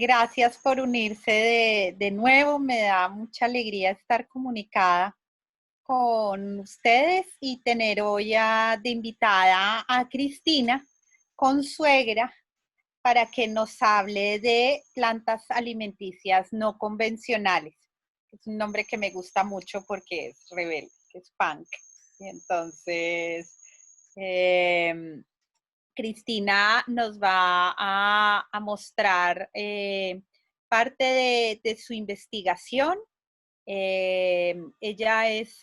Gracias por unirse de nuevo. Me da mucha alegría estar comunicada con ustedes y tener hoy de invitada a Cristina Consuegra para que nos hable de plantas alimenticias no convencionales. Es un nombre que me gusta mucho porque es rebelde, que es punk. Y entonces, Cristina nos va a mostrar parte de su investigación. Ella es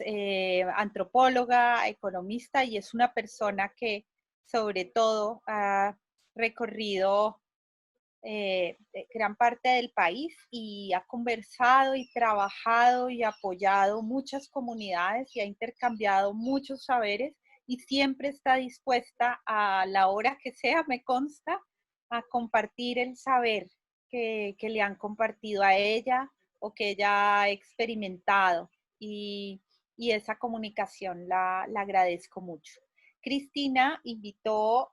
antropóloga, economista y es una persona que sobre todo ha recorrido gran parte del país y ha conversado y trabajado y apoyado muchas comunidades y ha intercambiado muchos saberes y siempre está dispuesta a la hora que sea, me consta, a compartir el saber que le han compartido a ella o que ella ha experimentado y esa comunicación la agradezco mucho. Cristina invitó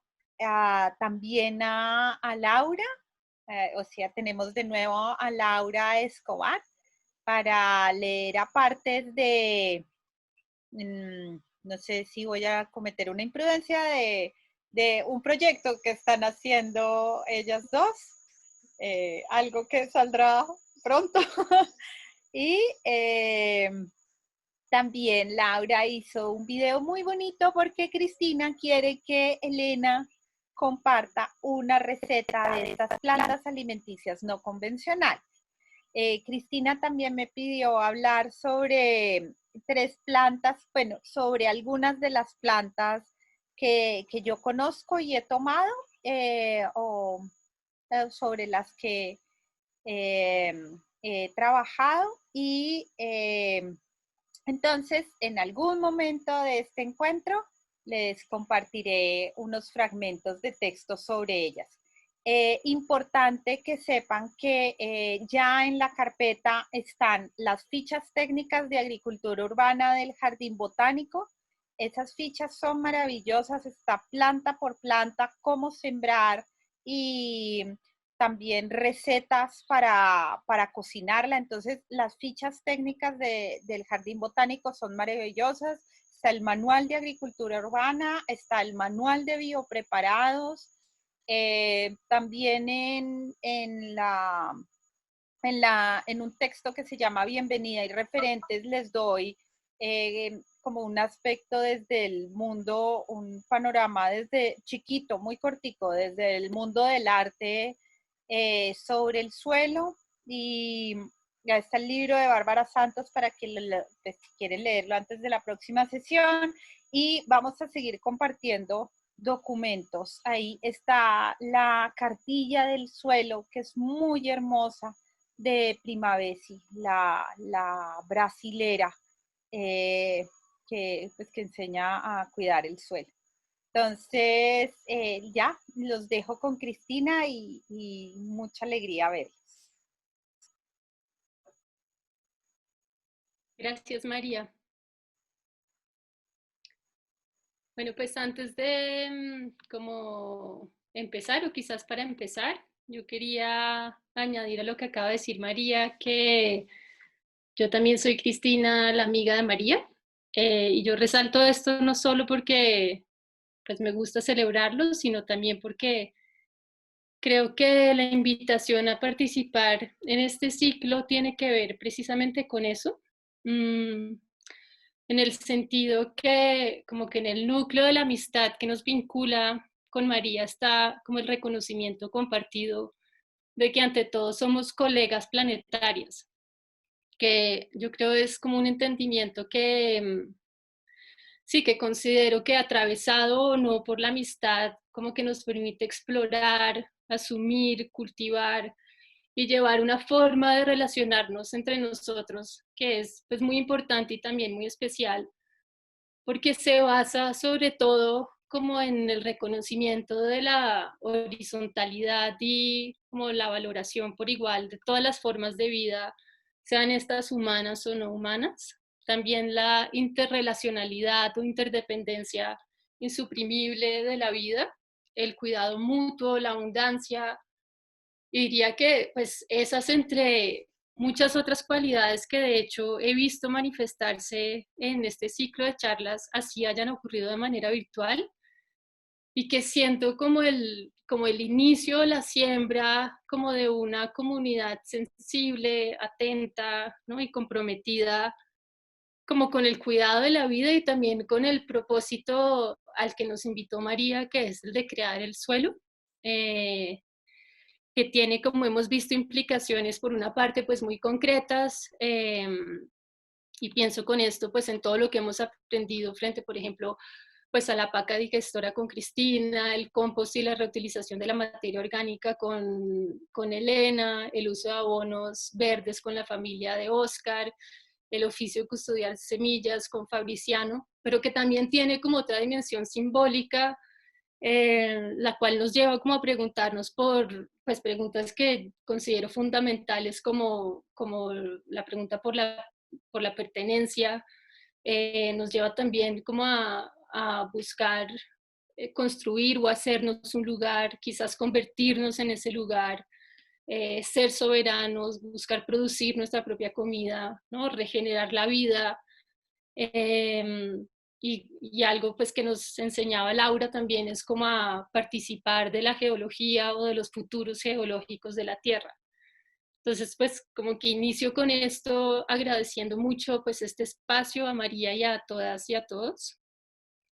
también a Laura, o sea, tenemos de nuevo a Laura Escobar para leer aparte no sé si voy a cometer una imprudencia de un proyecto que están haciendo ellas dos, algo que saldrá pronto. Y también Laura hizo un video muy bonito porque Cristina quiere que Elena comparta una receta de estas plantas alimenticias no convencionales. Cristina también me pidió hablar sobre 3 plantas, bueno, sobre algunas de las plantas que yo conozco y he tomado, o sobre las que he trabajado y entonces, en algún momento de este encuentro, les compartiré unos fragmentos de texto sobre ellas. Importante que sepan que ya en la carpeta están las fichas técnicas de agricultura urbana del Jardín Botánico. Esas fichas son maravillosas, está planta por planta, cómo sembrar y también recetas para cocinarla. Entonces, las fichas técnicas del Jardín Botánico son maravillosas. Está el manual de agricultura urbana, está el manual de biopreparados. También en un texto que se llama Bienvenida y referentes les doy como un aspecto desde el mundo, un panorama desde chiquito, muy cortico, desde el mundo del arte sobre el suelo. Y ya está el libro de Bárbara Santos para quien si quieren leerlo antes de la próxima sesión. Y vamos a seguir compartiendo documentos. Ahí está la cartilla del suelo, que es muy hermosa, de Primavesi, la brasilera, que enseña a cuidar el suelo. Entonces, ya, los dejo con Cristina y mucha alegría verlos. Gracias, María. Bueno, pues antes de como empezar, o quizás para empezar, yo quería añadir a lo que acaba de decir María, que yo también soy Cristina, la amiga de María, y yo resalto esto no solo porque pues me gusta celebrarlo, sino también porque creo que la invitación a participar en este ciclo tiene que ver precisamente con eso, en el sentido que como que en el núcleo de la amistad que nos vincula con María está como el reconocimiento compartido de que ante todo somos colegas planetarias, que yo creo es como un entendimiento que sí, que considero que atravesado o no por la amistad, como que nos permite explorar, asumir, cultivar y llevar una forma de relacionarnos entre nosotros que es pues, muy importante y también muy especial, porque se basa sobre todo como en el reconocimiento de la horizontalidad y como la valoración por igual de todas las formas de vida, sean estas humanas o no humanas. También la interrelacionalidad o interdependencia insuprimible de la vida, el cuidado mutuo, la abundancia, Y diría que pues esas entre muchas otras cualidades que de hecho he visto manifestarse en este ciclo de charlas, así hayan ocurrido de manera virtual, y que siento como el inicio, la siembra como de una comunidad sensible, atenta, ¿no? Y comprometida como con el cuidado de la vida y también con el propósito al que nos invitó María, que es el de crear el suelo, eh, que tiene, como hemos visto, implicaciones por una parte pues muy concretas, y pienso con esto pues en todo lo que hemos aprendido frente, por ejemplo, pues a la paca digestora con Cristina, el compost y la reutilización de la materia orgánica con Elena, el uso de abonos verdes con la familia de Oscar, el oficio custodial semillas con Fabriciano, pero que también tiene como otra dimensión simbólica, la cual nos lleva como a preguntarnos por pues, preguntas que considero fundamentales como la pregunta por la pertenencia, nos lleva también como a buscar construir o hacernos un lugar, quizás convertirnos en ese lugar, ser soberanos, buscar producir nuestra propia comida, ¿no? Regenerar la vida. Eh, y algo pues que nos enseñaba Laura también es como a participar de la geología o de los futuros geológicos de la Tierra. Entonces, pues como que inicio con esto agradeciendo mucho pues este espacio a María y a todas y a todos.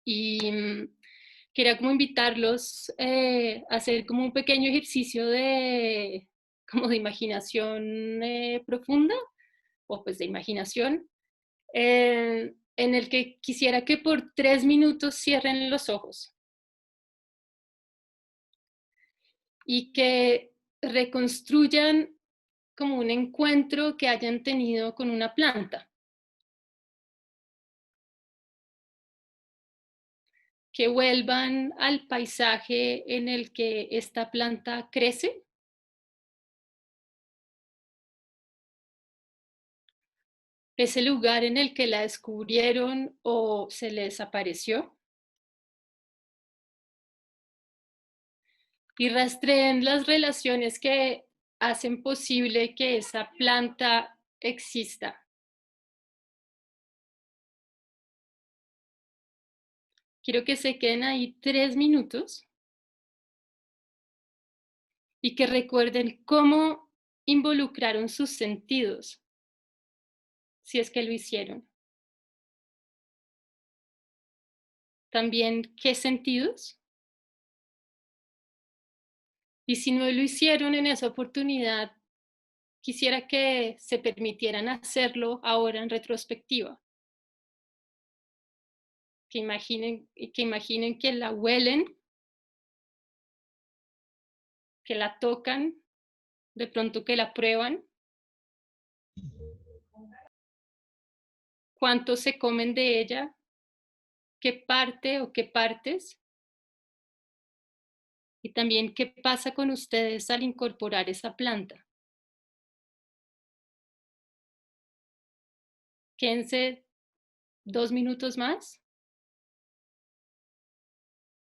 Y quería como invitarlos a hacer como un pequeño ejercicio de, como de imaginación profunda o pues de imaginación, en el que quisiera que por 3 minutos cierren los ojos y que reconstruyan como un encuentro que hayan tenido con una planta, que vuelvan al paisaje en el que esta planta crece, ese lugar en el que la descubrieron o se les apareció, y rastreen las relaciones que hacen posible que esa planta exista. Quiero que se queden ahí 3 minutos y que recuerden cómo involucraron sus sentidos, si es que lo hicieron. También, ¿qué sentidos? Y si no lo hicieron en esa oportunidad, quisiera que se permitieran hacerlo ahora en retrospectiva. Que imaginen que la huelen, que la tocan, de pronto que la prueban, cuánto se comen de ella, qué parte o qué partes, y también qué pasa con ustedes al incorporar esa planta. Quédense 2 minutos más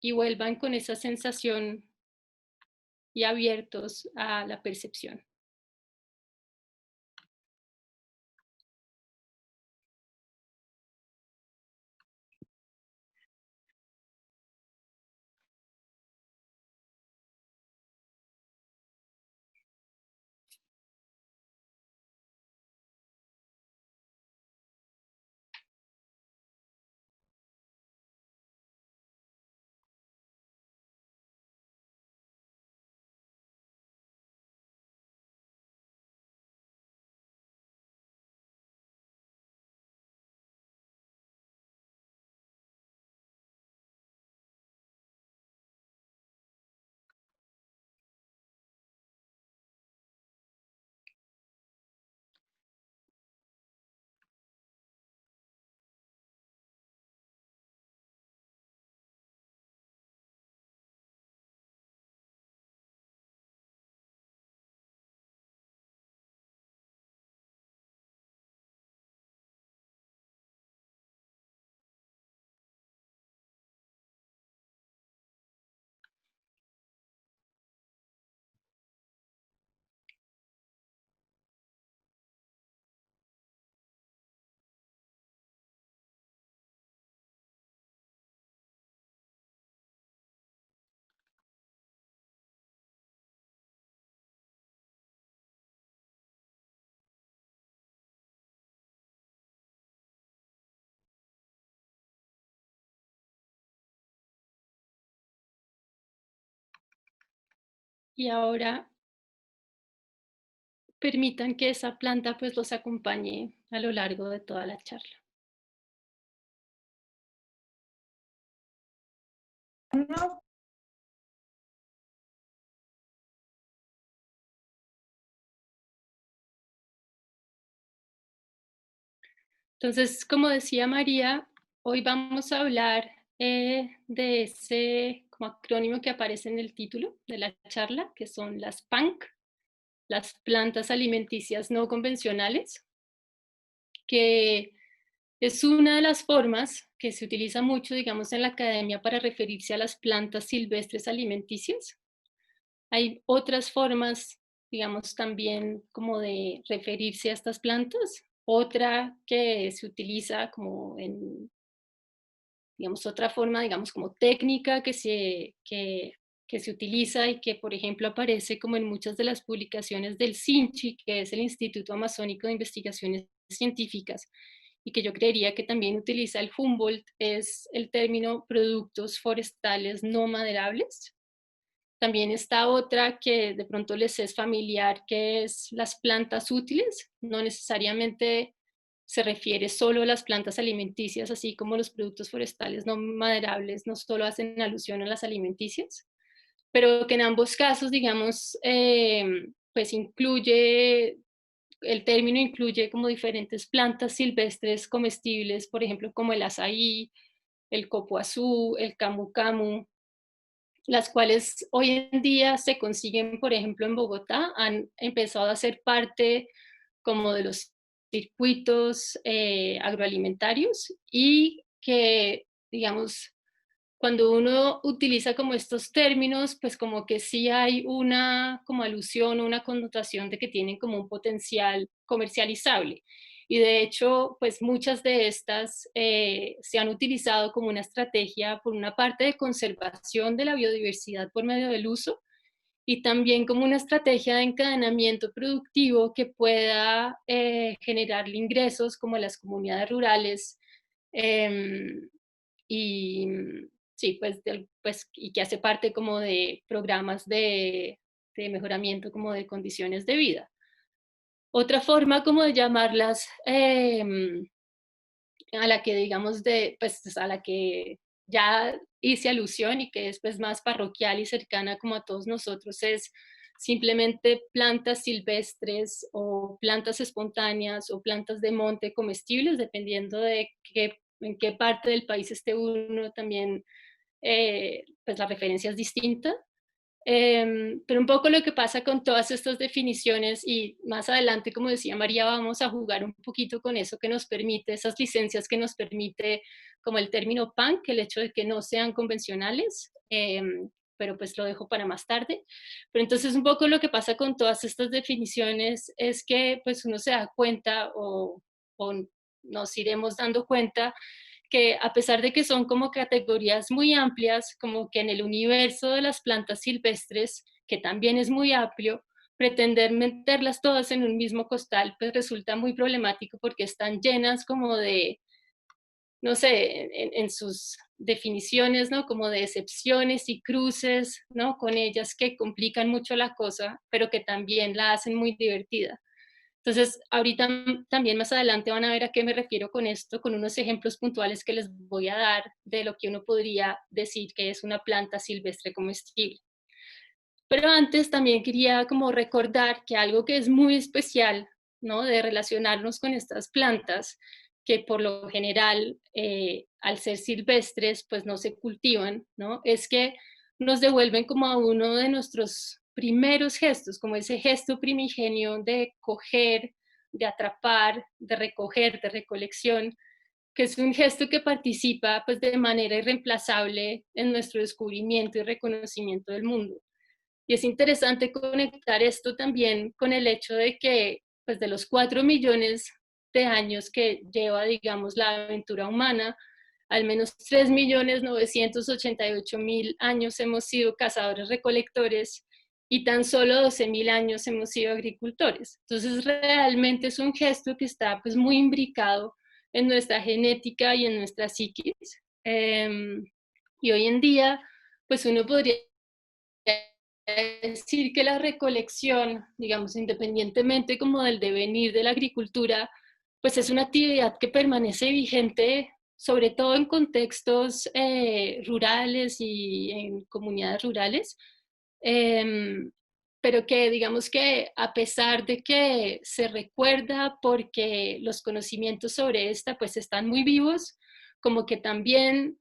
y vuelvan con esa sensación y abiertos a la percepción. y ahora permitan que esa planta pues los acompañe a lo largo de toda la charla. No. Entonces, como decía María, hoy vamos a hablar de ese como acrónimo que aparece en el título de la charla, que son las PANC, las plantas alimenticias no convencionales, que es una de las formas que se utiliza mucho, digamos, en la academia para referirse a las plantas silvestres alimenticias. Hay otras formas, digamos, también como de referirse a estas plantas. Otra que se utiliza como en, digamos, otra forma, digamos, como técnica que se utiliza y que, por ejemplo, aparece como en muchas de las publicaciones del SINCHI, que es el Instituto Amazónico de Investigaciones Científicas, y que yo creería que también utiliza el Humboldt, es el término productos forestales no maderables. También está otra que de pronto les es familiar, que es las plantas útiles. No necesariamente se refiere solo a las plantas alimenticias, así como los productos forestales no maderables no solo hacen alusión a las alimenticias, pero que en ambos casos, digamos, pues incluye, el término incluye como diferentes plantas silvestres comestibles, por ejemplo, como el azaí, el copoazú, el camu camu, las cuales hoy en día se consiguen, por ejemplo, en Bogotá, han empezado a ser parte como de los circuitos agroalimentarios y que, digamos, cuando uno utiliza como estos términos, pues como que sí hay una como alusión o una connotación de que tienen como un potencial comercializable. Y de hecho, pues muchas de estas se han utilizado como una estrategia, por una parte, de conservación de la biodiversidad por medio del uso y también como una estrategia de encadenamiento productivo que pueda generarle ingresos como a las comunidades rurales eh, y sí, pues, pues, y que hace parte como de programas de mejoramiento como de condiciones de vida. Otra forma como de llamarlas, a la que digamos de, pues a la que ya hice alusión y que es pues más parroquial y cercana como a todos nosotros, es simplemente plantas silvestres o plantas espontáneas o plantas de monte comestibles, dependiendo de en qué parte del país esté uno también, pues la referencia es distinta. Pero un poco lo que pasa con todas estas definiciones y más adelante, como decía María, vamos a jugar un poquito con eso que nos permite, esas licencias que nos permite, como el término PAN, que el hecho de que no sean convencionales, pero pues lo dejo para más tarde. Pero entonces un poco lo que pasa con todas estas definiciones es que pues uno se da cuenta o nos iremos dando cuenta que a pesar de que son como categorías muy amplias, como que en el universo de las plantas silvestres, que también es muy amplio, pretender meterlas todas en un mismo costal, pues resulta muy problemático porque están llenas como de, no sé, en sus definiciones, ¿no? Como de excepciones y cruces, ¿no? Con ellas que complican mucho la cosa, pero que también la hacen muy divertida. Entonces, ahorita también más adelante van a ver a qué me refiero con esto, con unos ejemplos puntuales que les voy a dar de lo que uno podría decir que es una planta silvestre comestible. Pero antes también quería como recordar que algo que es muy especial, ¿no? De relacionarnos con estas plantas, que por lo general, al ser silvestres, pues no se cultivan, ¿no? Es que nos devuelven como a uno de nuestros primeros gestos, como ese gesto primigenio de coger, de atrapar, de recoger, de recolección, que es un gesto que participa pues de manera irreemplazable en nuestro descubrimiento y reconocimiento del mundo. Y es interesante conectar esto también con el hecho de que, pues de los 4 millones de años que lleva, digamos, la aventura humana, al menos 3.988.000 años hemos sido cazadores-recolectores y tan solo 12.000 años hemos sido agricultores. Entonces, realmente es un gesto que está pues muy imbricado en nuestra genética y en nuestra psiquis. Y hoy en día, pues uno podría decir que la recolección, digamos, independientemente como del devenir de la agricultura, pues es una actividad que permanece vigente, sobre todo en contextos rurales y en comunidades rurales, pero que digamos que a pesar de que se recuerda porque los conocimientos sobre esta pues están muy vivos, como que también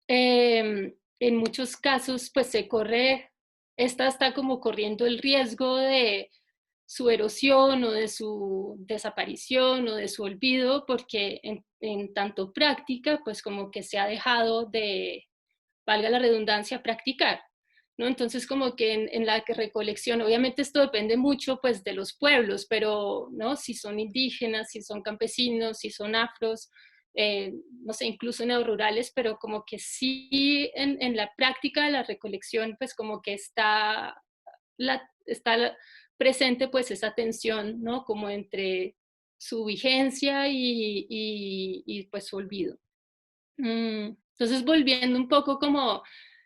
en muchos casos pues se corre, esta está como corriendo el riesgo de su erosión o de su desaparición o de su olvido, porque en tanto práctica, pues como que se ha dejado de, valga la redundancia, practicar, ¿no? Entonces como que en la recolección, obviamente esto depende mucho pues de los pueblos, pero, ¿no? Si son indígenas, si son campesinos, si son afros, no sé, incluso neorurales, pero como que sí en la práctica de la recolección, pues como que está presente pues esa tensión, ¿no? Como entre su vigencia y pues su olvido. Entonces, volviendo un poco como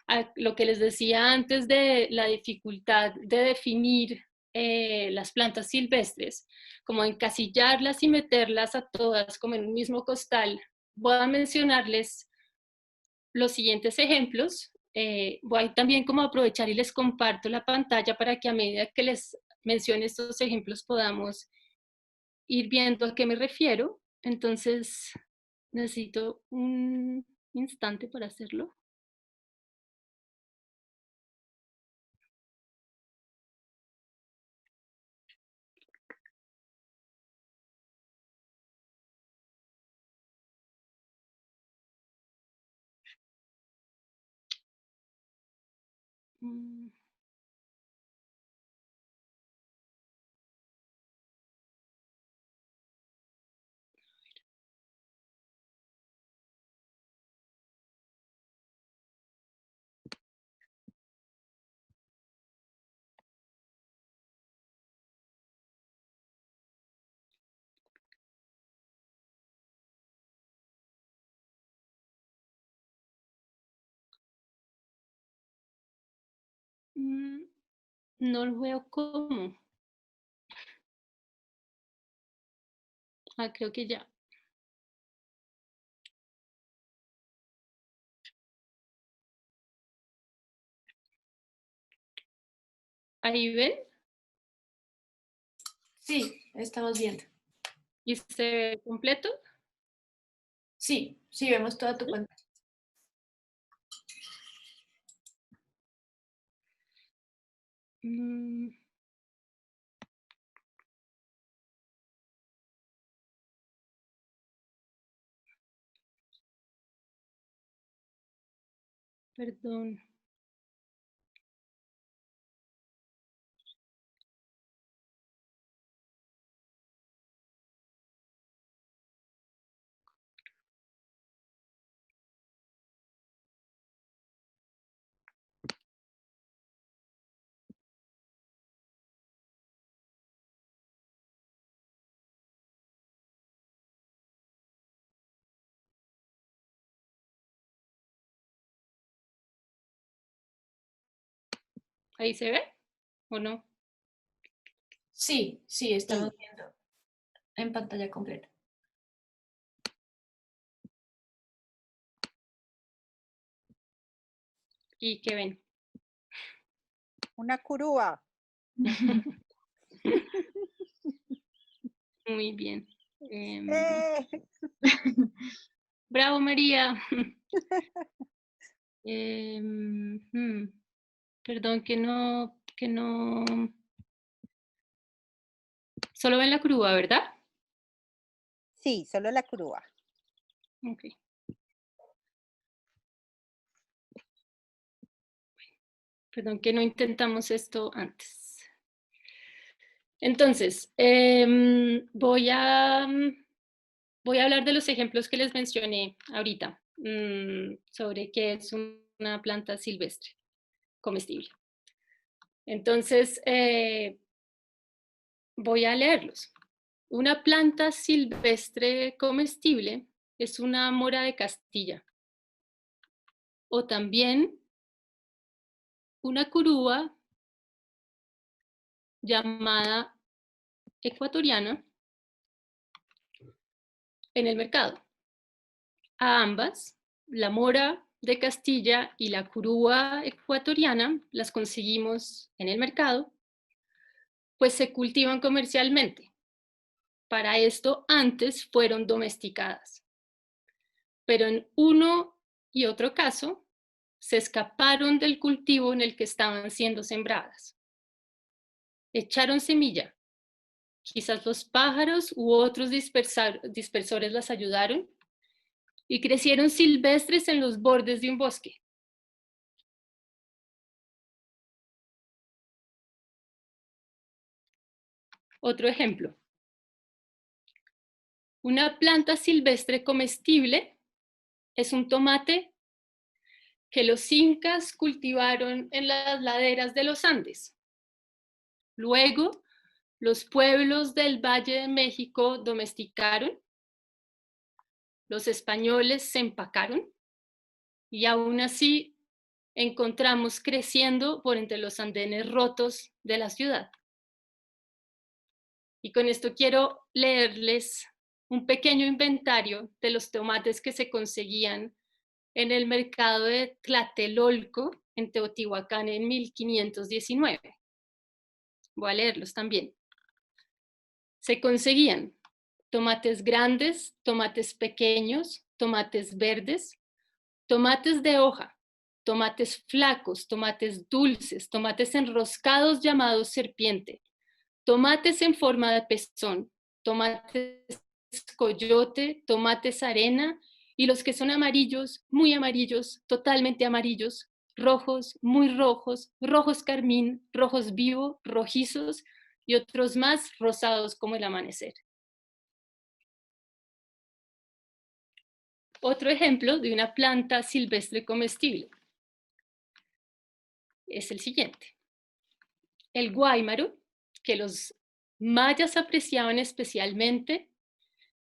a lo que les decía antes de la dificultad de definir las plantas silvestres, como encasillarlas y meterlas a todas como en un mismo costal, voy a mencionarles los siguientes ejemplos. Voy también como a aprovechar y les comparto la pantalla para que a medida que les mencione estos ejemplos podamos ir viendo a qué me refiero. Entonces, necesito un instante para hacerlo. No lo veo cómo. Ah, creo que ya. Ahí ven. Sí, estamos viendo. ¿Y se ve completo? Sí, sí, vemos toda tu pantalla. Perdón. ¿Ahí se ve o no? Sí, sí, estamos viendo en pantalla completa. ¿Y qué ven? Una curúa. Muy bien. Bravo, María. Perdón que no. Solo ven la curva, ¿verdad? Sí, solo la curúa. Ok. Perdón que no intentamos esto antes. Entonces, voy a hablar de los ejemplos que les mencioné ahorita sobre qué es una planta silvestre comestible. Entonces, voy a leerlos. Una planta silvestre comestible es una mora de Castilla. O también una curúa llamada ecuatoriana en el mercado. A ambas, la mora de Castilla y la curúa ecuatoriana, las conseguimos en el mercado, pues se cultivan comercialmente. Para esto antes fueron domesticadas. Pero en uno y otro caso, se escaparon del cultivo en el que estaban siendo sembradas. Echaron semilla. Quizás los pájaros u otros dispersores las ayudaron y crecieron silvestres en los bordes de un bosque. Otro ejemplo. Una planta silvestre comestible es un tomate que los incas cultivaron en las laderas de los Andes. Luego, los pueblos del Valle de México domesticaron, los españoles se empacaron y aún así encontramos creciendo por entre los andenes rotos de la ciudad. Y con esto quiero leerles un pequeño inventario de los tomates que se conseguían en el mercado de Tlatelolco, en Teotihuacán, en 1519. Voy a leerlos también. Se conseguían tomates grandes, tomates pequeños, tomates verdes, tomates de hoja, tomates flacos, tomates dulces, tomates enroscados llamados serpiente, tomates en forma de pezón, tomates coyote, tomates arena y los que son amarillos, muy amarillos, totalmente amarillos, rojos, muy rojos, rojos carmín, rojos vivo, rojizos y otros más rosados como el amanecer. Otro ejemplo de una planta silvestre comestible es el siguiente. El guáimaro, que los mayas apreciaban especialmente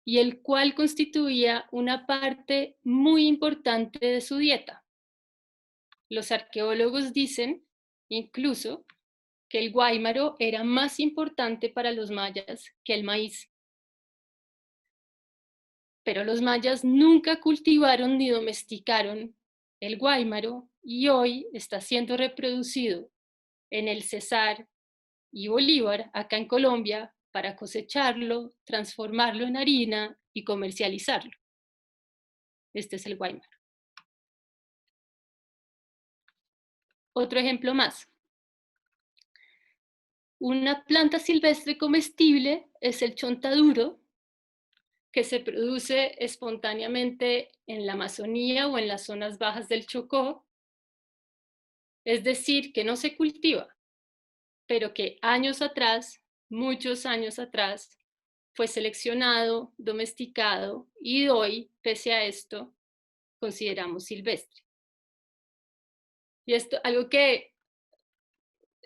y el cual constituía una parte muy importante de su dieta. Los arqueólogos dicen incluso que el guáimaro era más importante para los mayas que el maíz. Pero los mayas nunca cultivaron ni domesticaron el guáimaro y hoy está siendo reproducido en el Cesar y Bolívar, acá en Colombia, para cosecharlo, transformarlo en harina y comercializarlo. Este es el guáimaro. Otro ejemplo más. Una planta silvestre comestible es el chontaduro, que se produce espontáneamente en la Amazonía o en las zonas bajas del Chocó, es decir, que no se cultiva, pero que años atrás, muchos años atrás, fue seleccionado, domesticado y hoy, pese a esto, consideramos silvestre. Y esto, algo que,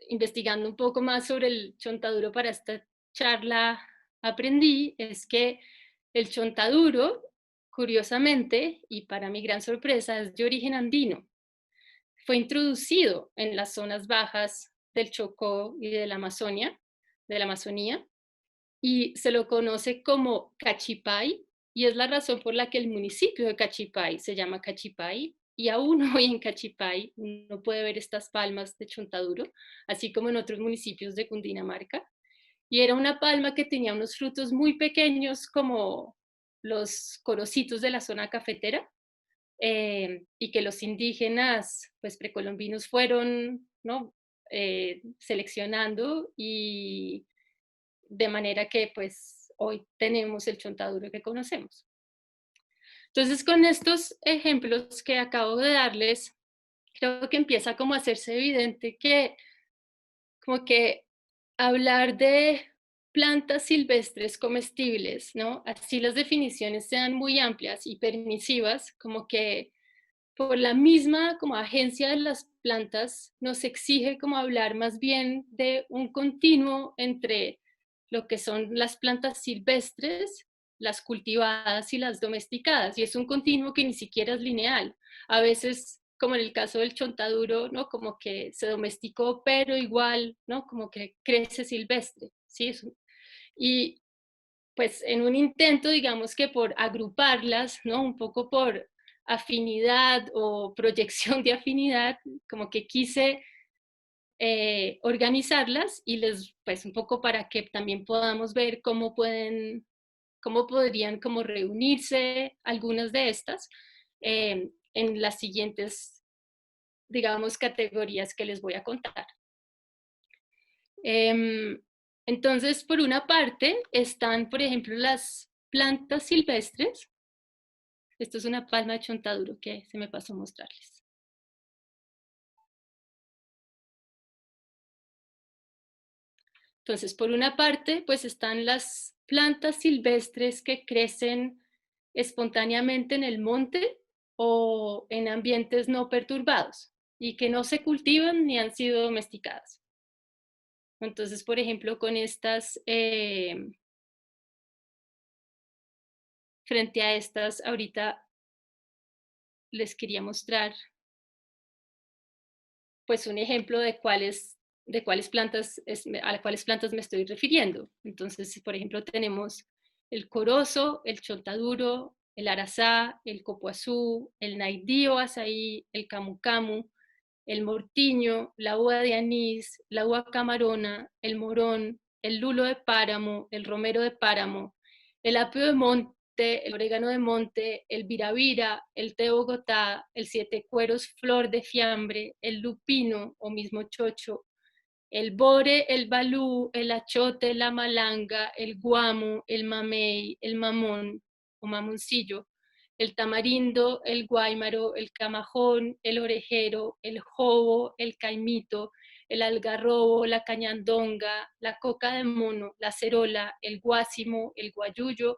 investigando un poco más sobre el chontaduro para esta charla, aprendí, es que el chontaduro, curiosamente, y para mi gran sorpresa, es de origen andino. Fue introducido en las zonas bajas del Chocó y de la Amazonía, y se lo conoce como cachipay, y es la razón por la que el municipio de Cachipay se llama Cachipay, y aún hoy en Cachipay uno puede ver estas palmas de chontaduro, así como en otros municipios de Cundinamarca, y era una palma que tenía unos frutos muy pequeños como los corocitos de la zona cafetera, y que los indígenas pues, precolombinos fueron, ¿no? Seleccionando y de manera que pues hoy tenemos el chontaduro que conocemos. Entonces con estos ejemplos que acabo de darles, creo que empieza como a hacerse evidente que como que hablar de plantas silvestres comestibles, ¿no? Así las definiciones sean muy amplias y permisivas, como que por la misma como agencia de las plantas nos exige como hablar más bien de un continuo entre lo que son las plantas silvestres, las cultivadas y las domesticadas, y es un continuo que ni siquiera es lineal. A veces como en el caso del chontaduro, ¿no? Como que se domesticó, pero igual, ¿no? Como que crece silvestre, ¿sí? Y pues en un intento, digamos que por agruparlas, ¿no? Un poco por afinidad o proyección de afinidad, como que quise organizarlas y pues un poco para que también podamos ver cómo podrían como reunirse algunas de estas en las siguientes, digamos, categorías que les voy a contar. Entonces, por una parte, están, por ejemplo, las plantas silvestres. Esto es una palma de chontaduro que se me pasó a mostrarles. Entonces, por una parte, pues están las plantas silvestres que crecen espontáneamente en el monte o en ambientes no perturbados y que no se cultivan ni han sido domesticadas. Entonces, por ejemplo, con estas, frente a estas, ahorita les quería mostrar pues un ejemplo de cuáles plantas, a cuáles plantas me estoy refiriendo. Entonces, por ejemplo, tenemos el corozo, el chontaduro, el arazá, el copoazú, el naidío azaí, el camu camu, el mortiño, la uva de anís, la uva camarona, el morón, el lulo de páramo, el romero de páramo, el apio de monte, el orégano de monte, el viravira, el té Bogotá, el siete cueros flor de fiambre, el lupino o mismo chocho, el bore, el balú, el achote, la malanga, el guamo, el mamey, el mamón o mamoncillo, el tamarindo, el guaymaro, el camajón, el orejero, el jobo, el caimito, el algarrobo, la cañandonga, la coca de mono, la cerola, el guásimo, el guayuyo,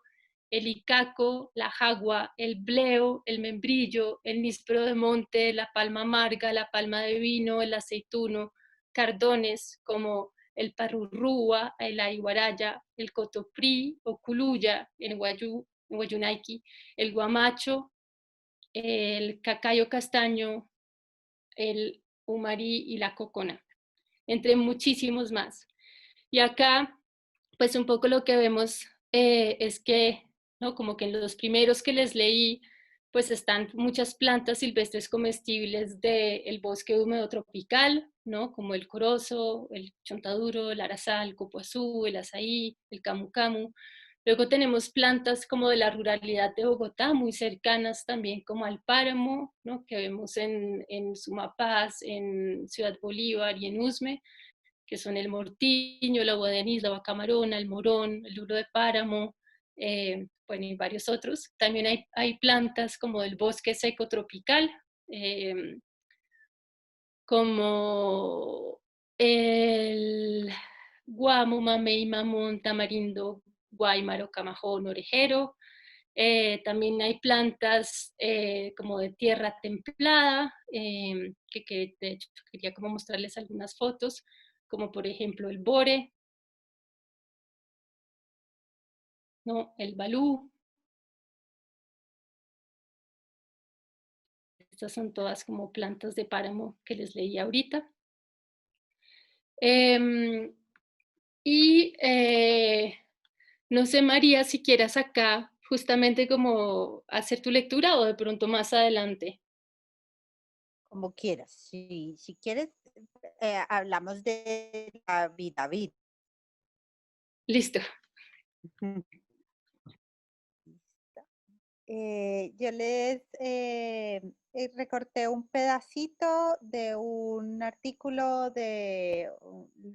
el icaco, la jagua, el bleo, el membrillo, el níspero de monte, la palma amarga, la palma de vino, el aceituno, cardones como el parurrúa, el aiguaraya, el cotoprí o culuya, el guayunaiki, el guamacho, el cacayo castaño, el umarí y la cocona, entre muchísimos más. Y acá, pues un poco lo que vemos es que, ¿no? Como que en los primeros que les leí, pues están muchas plantas silvestres comestibles del bosque húmedo tropical, ¿no? Como el corozo, el chontaduro, el arazá, el copoazú, el azaí, el camu camu. Luego tenemos plantas como de la ruralidad de Bogotá, muy cercanas también como al páramo, ¿no? Que vemos en Sumapaz, en Ciudad Bolívar y en Usme, que son el mortiño, la uva de anís, la uva camarona, el morón, el duro de páramo, bueno, y varios otros. También hay plantas como del bosque seco tropical, como el guamo, mamey, mamón, tamarindo, guaymaro, camajón, orejero. También hay plantas como de tierra templada, que de hecho quería como mostrarles algunas fotos, como por ejemplo el bore, ¿no? El balú. Estas son todas como plantas de páramo que les leí ahorita. Y no sé, María, si quieras acá justamente como hacer tu lectura o de pronto más adelante. Como quieras. Si quieres, hablamos de la vida. Listo. Yo les recorté un pedacito de un artículo de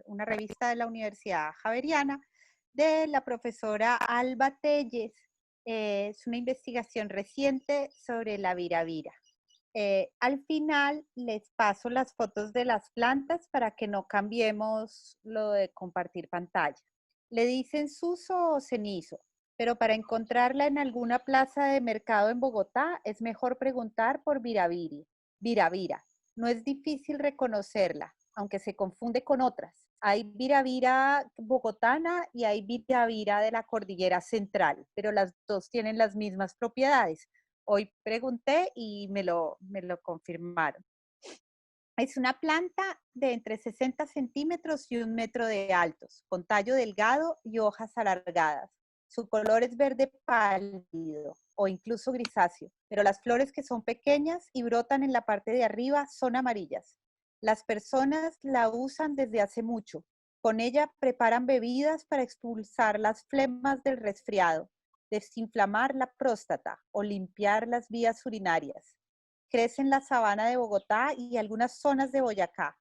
una revista de la Universidad Javeriana de la profesora Alba Telles. Es una investigación reciente sobre la viravira. Al final les paso las fotos de las plantas para que no cambiemos lo de compartir pantalla. Le dicen suso o cenizo, pero para encontrarla en alguna plaza de mercado en Bogotá es mejor preguntar por viravira. No es difícil reconocerla, aunque se confunde con otras. Hay viravira bogotana y hay viravira de la cordillera central, pero las dos tienen las mismas propiedades. Hoy pregunté y me lo confirmaron. Es una planta de entre 60 centímetros y 1 metro de altos, con tallo delgado y hojas alargadas. Su color es verde pálido o incluso grisáceo, pero las flores, que son pequeñas y brotan en la parte de arriba, son amarillas. Las personas la usan desde hace mucho. Con ella preparan bebidas para expulsar las flemas del resfriado, desinflamar la próstata o limpiar las vías urinarias. Crece en la sabana de Bogotá y algunas zonas de Boyacá,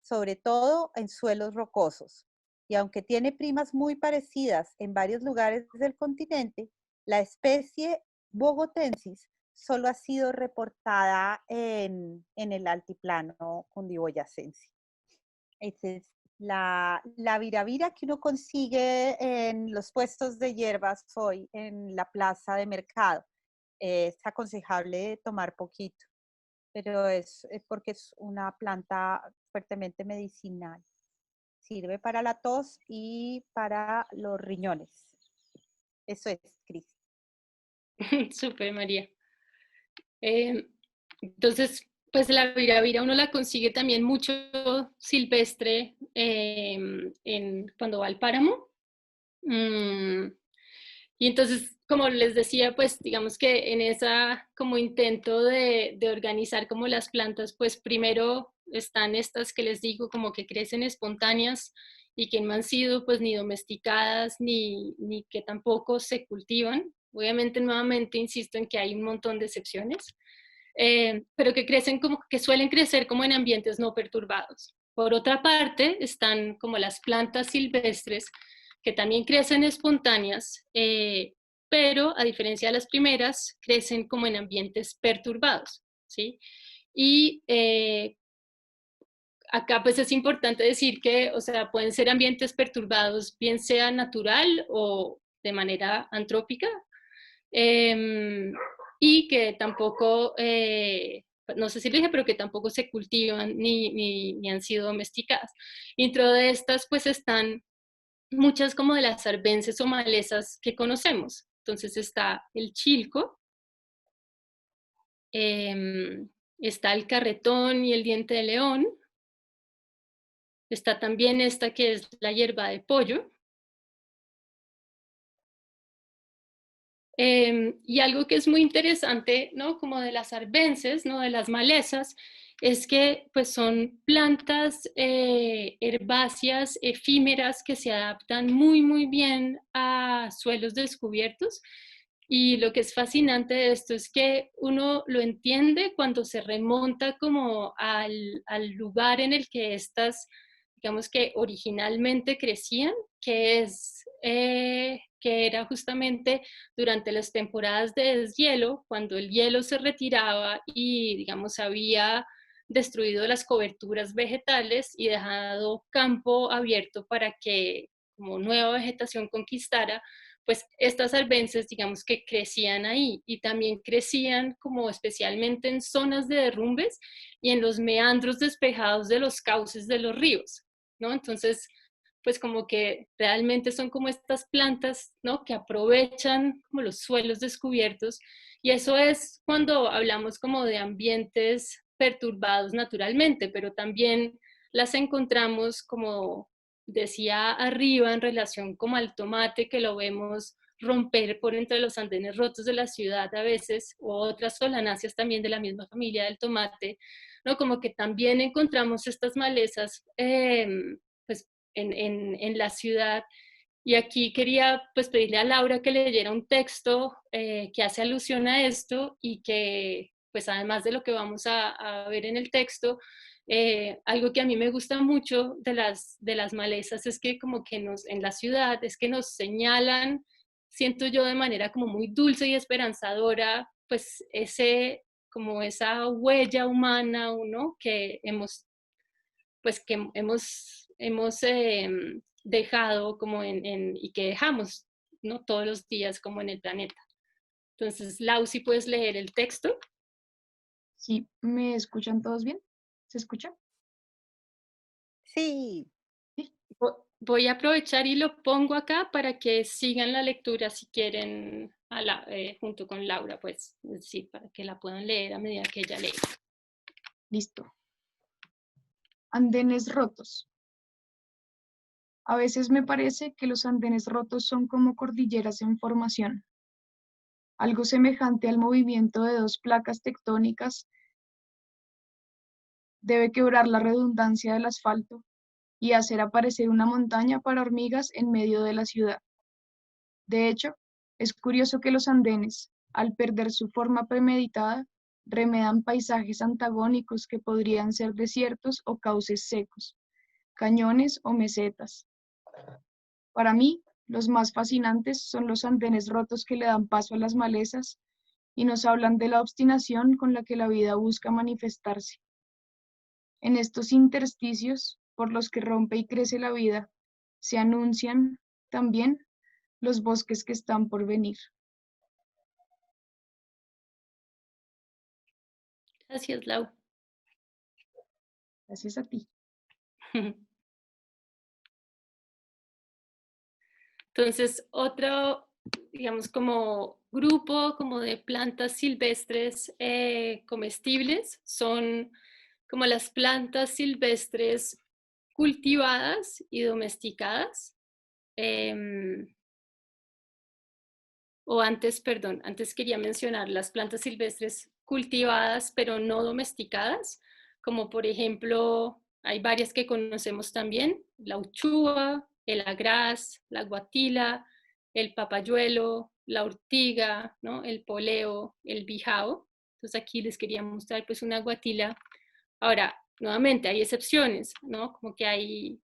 sobre todo en suelos rocosos. Y aunque tiene primas muy parecidas en varios lugares del continente, la especie bogotensis solo ha sido reportada en el altiplano cundiboyacense. Esta es la viravira que uno consigue en los puestos de hierbas hoy en la plaza de mercado. Es aconsejable tomar poquito, pero es porque es una planta fuertemente medicinal. Sirve para la tos y para los riñones. Eso es, Cris. Súper, María. Entonces, pues la viravira uno la consigue también mucho silvestre cuando va al páramo. Y entonces, como les decía, pues digamos que en esa como intento de organizar como las plantas, pues primero están estas que les digo como que crecen espontáneas y que no han sido pues ni domesticadas ni que tampoco se cultivan. Obviamente, nuevamente insisto en que hay un montón de excepciones, pero que crecen como que suelen crecer como en ambientes no perturbados. Por otra parte, están como las plantas silvestres que también crecen espontáneas, pero a diferencia de las primeras, crecen como en ambientes perturbados, ¿sí? Y acá pues es importante decir que, o sea, pueden ser ambientes perturbados, bien sea natural o de manera antrópica, y que tampoco, no sé si lo dije, pero que tampoco se cultivan ni han sido domesticadas. Dentro de estas pues están muchas como de las arbences o malezas que conocemos. Entonces está el chilco, está el carretón y el diente de león, está también esta que es la hierba de pollo. Y algo que es muy interesante, ¿no? Como de las arbences, ¿no? De las malezas, es que pues son plantas herbáceas, efímeras, que se adaptan muy bien a suelos descubiertos. Y lo que es fascinante de esto es que uno lo entiende cuando se remonta como al lugar en el que estas, digamos que originalmente crecían, que era justamente durante las temporadas de deshielo, cuando el hielo se retiraba y, digamos, había destruido las coberturas vegetales y dejado campo abierto para que como nueva vegetación conquistara, pues estas arbences, digamos que crecían ahí y también crecían como especialmente en zonas de derrumbes y en los meandros despejados de los cauces de los ríos, ¿no? Entonces, pues como que realmente son como estas plantas, ¿no? Que aprovechan como los suelos descubiertos, y eso es cuando hablamos como de ambientes perturbados naturalmente, pero también las encontramos, como decía arriba, en relación como al tomate, que lo vemos romper por entre los andenes rotos de la ciudad a veces, o otras solanáceas también de la misma familia del tomate, ¿no? Como que también encontramos estas malezas, pues en la ciudad. Y aquí quería pues pedirle a Laura que leyera un texto que hace alusión a esto y que pues además de lo que vamos a ver en el texto, algo que a mí me gusta mucho de las malezas es que como que en la ciudad es que nos señalan, siento yo, de manera como muy dulce y esperanzadora, pues como esa huella humana, ¿no? Que hemos dejado como y que dejamos, ¿no? Todos los días como en el planeta. Entonces, Lau, si puedes leer el texto. Sí, ¿me escuchan todos bien? ¿Se escucha? Sí. Sí. Voy a aprovechar y lo pongo acá para que sigan la lectura si quieren junto con Laura, pues, es decir, para que la puedan leer a medida que ella lee. Listo. Andenes rotos. A veces me parece que los andenes rotos son como cordilleras en formación, algo semejante al movimiento de dos placas tectónicas. Debe quebrar la redundancia del asfalto y hacer aparecer una montaña para hormigas en medio de la ciudad. De hecho, es curioso que los andenes, al perder su forma premeditada, remedan paisajes antagónicos que podrían ser desiertos o cauces secos, cañones o mesetas. Para mí, los más fascinantes son los andenes rotos que le dan paso a las malezas y nos hablan de la obstinación con la que la vida busca manifestarse. En estos intersticios por los que rompe y crece la vida, se anuncian también los bosques que están por venir. Gracias, Lau. Gracias a ti. Entonces, otro, digamos, como grupo como de plantas silvestres comestibles son como las plantas silvestres cultivadas y domesticadas. O antes, perdón, antes quería mencionar las plantas silvestres cultivadas pero no domesticadas, como por ejemplo, hay varias que conocemos también, la uchúa, el agraz, la guatila, el papayuelo, la ortiga, ¿no? El poleo, el bijao. Entonces aquí les quería mostrar pues una guatila. Ahora, nuevamente hay excepciones, ¿no? Como que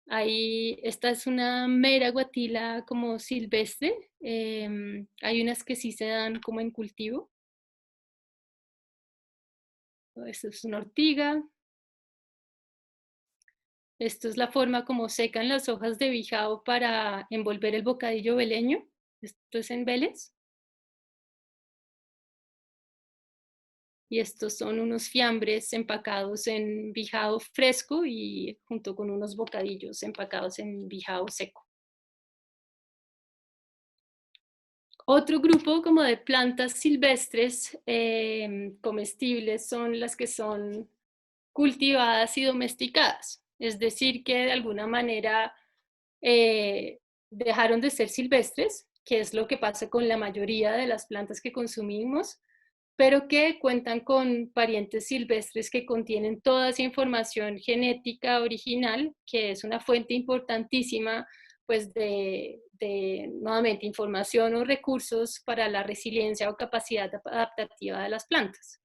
esta es una mera guatila como silvestre. Hay unas que sí se dan como en cultivo. Esto es una ortiga. Esto es la forma como secan las hojas de bijao para envolver el bocadillo veleño. Esto es en Vélez. Y estos son unos fiambres empacados en bijao fresco y junto con unos bocadillos empacados en bijao seco. Otro grupo como de plantas silvestres comestibles son las que son cultivadas y domesticadas. Es decir, que de alguna manera dejaron de ser silvestres, que es lo que pasa con la mayoría de las plantas que consumimos, pero que cuentan con parientes silvestres que contienen toda esa información genética original, que es una fuente importantísima pues de nuevamente información o recursos para la resiliencia o capacidad adaptativa de las plantas.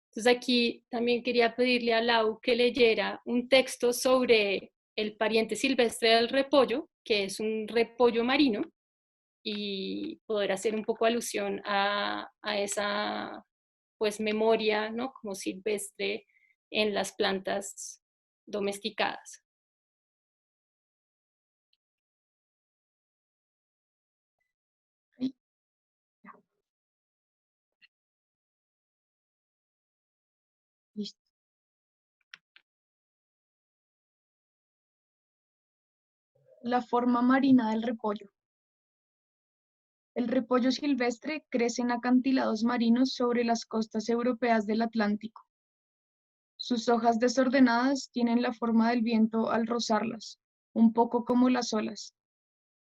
Entonces aquí también quería pedirle a Lau que leyera un texto sobre el pariente silvestre del repollo, que es un repollo marino, y poder hacer un poco alusión a esa pues memoria, ¿no? Como silvestre en las plantas domesticadas. Listo. La forma marina del repollo. El repollo silvestre crece en acantilados marinos sobre las costas europeas del Atlántico. Sus hojas desordenadas tienen la forma del viento al rozarlas, un poco como las olas,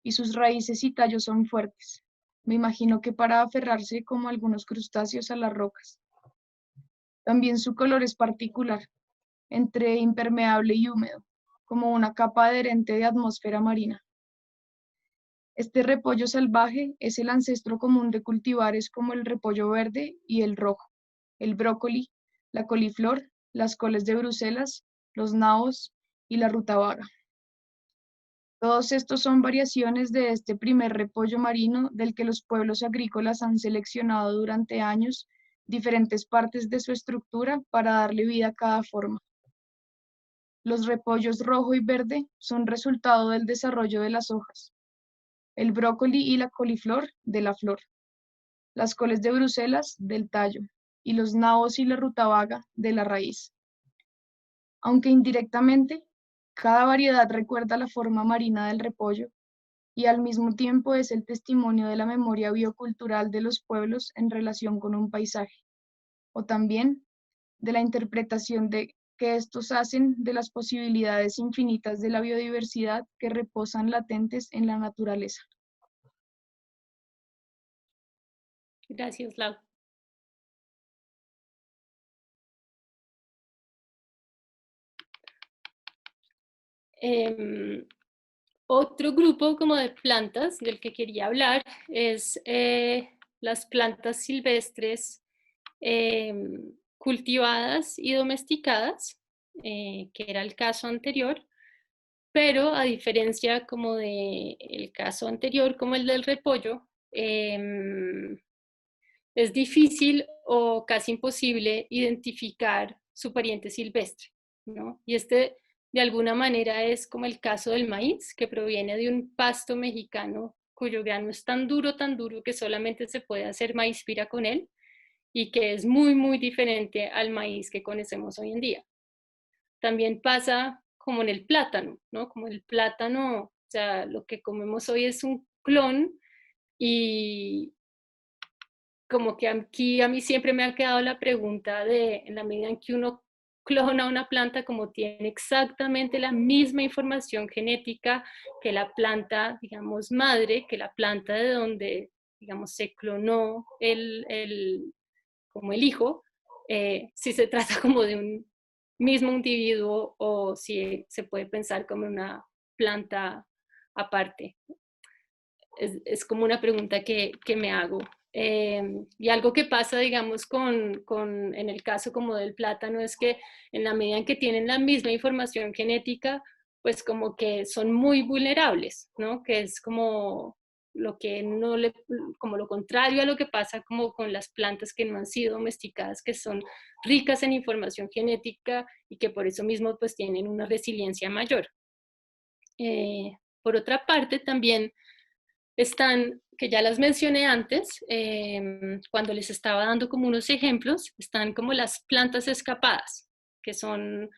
y sus raíces y tallos son fuertes. Me imagino que para aferrarse como algunos crustáceos a las rocas. También su color es particular, entre impermeable y húmedo, como una capa adherente de atmósfera marina. Este repollo salvaje es el ancestro común de cultivares como el repollo verde y el rojo, el brócoli, la coliflor, las coles de Bruselas, los nabos y la rutabaga. Todos estos son variaciones de este primer repollo marino del que los pueblos agrícolas han seleccionado durante años diferentes partes de su estructura para darle vida a cada forma. Los repollos rojo y verde son resultado del desarrollo de las hojas, el brócoli y la coliflor de la flor, las coles de Bruselas del tallo y los nabos y la rutabaga de la raíz. Aunque indirectamente, cada variedad recuerda la forma marina del repollo y al mismo tiempo es el testimonio de la memoria biocultural de los pueblos en relación con un paisaje, o también de la interpretación que estos hacen de las posibilidades infinitas de la biodiversidad que reposan latentes en la naturaleza. Gracias, Lau. Otro grupo como de plantas del que quería hablar es las plantas silvestres cultivadas y domesticadas, que era el caso anterior, pero a diferencia como del caso anterior, como el del repollo, es difícil o casi imposible identificar su pariente silvestre, ¿no? Y de alguna manera es como el caso del maíz, que proviene de un pasto mexicano cuyo grano es tan duro que solamente se puede hacer maíz pira con él, y que es muy, muy diferente al maíz que conocemos hoy en día. También pasa como en el plátano, ¿no? Como el plátano, o sea, lo que comemos hoy es un clon, y como que aquí a mí siempre me ha quedado la pregunta de, en la medida en que uno clona una planta, como tiene exactamente la misma información genética que la planta, digamos, madre, que la planta de donde, digamos, se clonó como el hijo, si se trata como de un mismo individuo o si se puede pensar como una planta aparte. Es como una pregunta que me hago. Y algo que pasa, digamos, en el caso como del plátano, es que en la medida en que tienen la misma información genética, pues como que son muy vulnerables, ¿no? Que es como lo que no le, como lo contrario a lo que pasa como con las plantas que no han sido domesticadas, que son ricas en información genética y que por eso mismo pues tienen una resiliencia mayor. Por otra parte, también están, que ya las mencioné antes, cuando les estaba dando como unos ejemplos, están como las plantas escapadas, que son,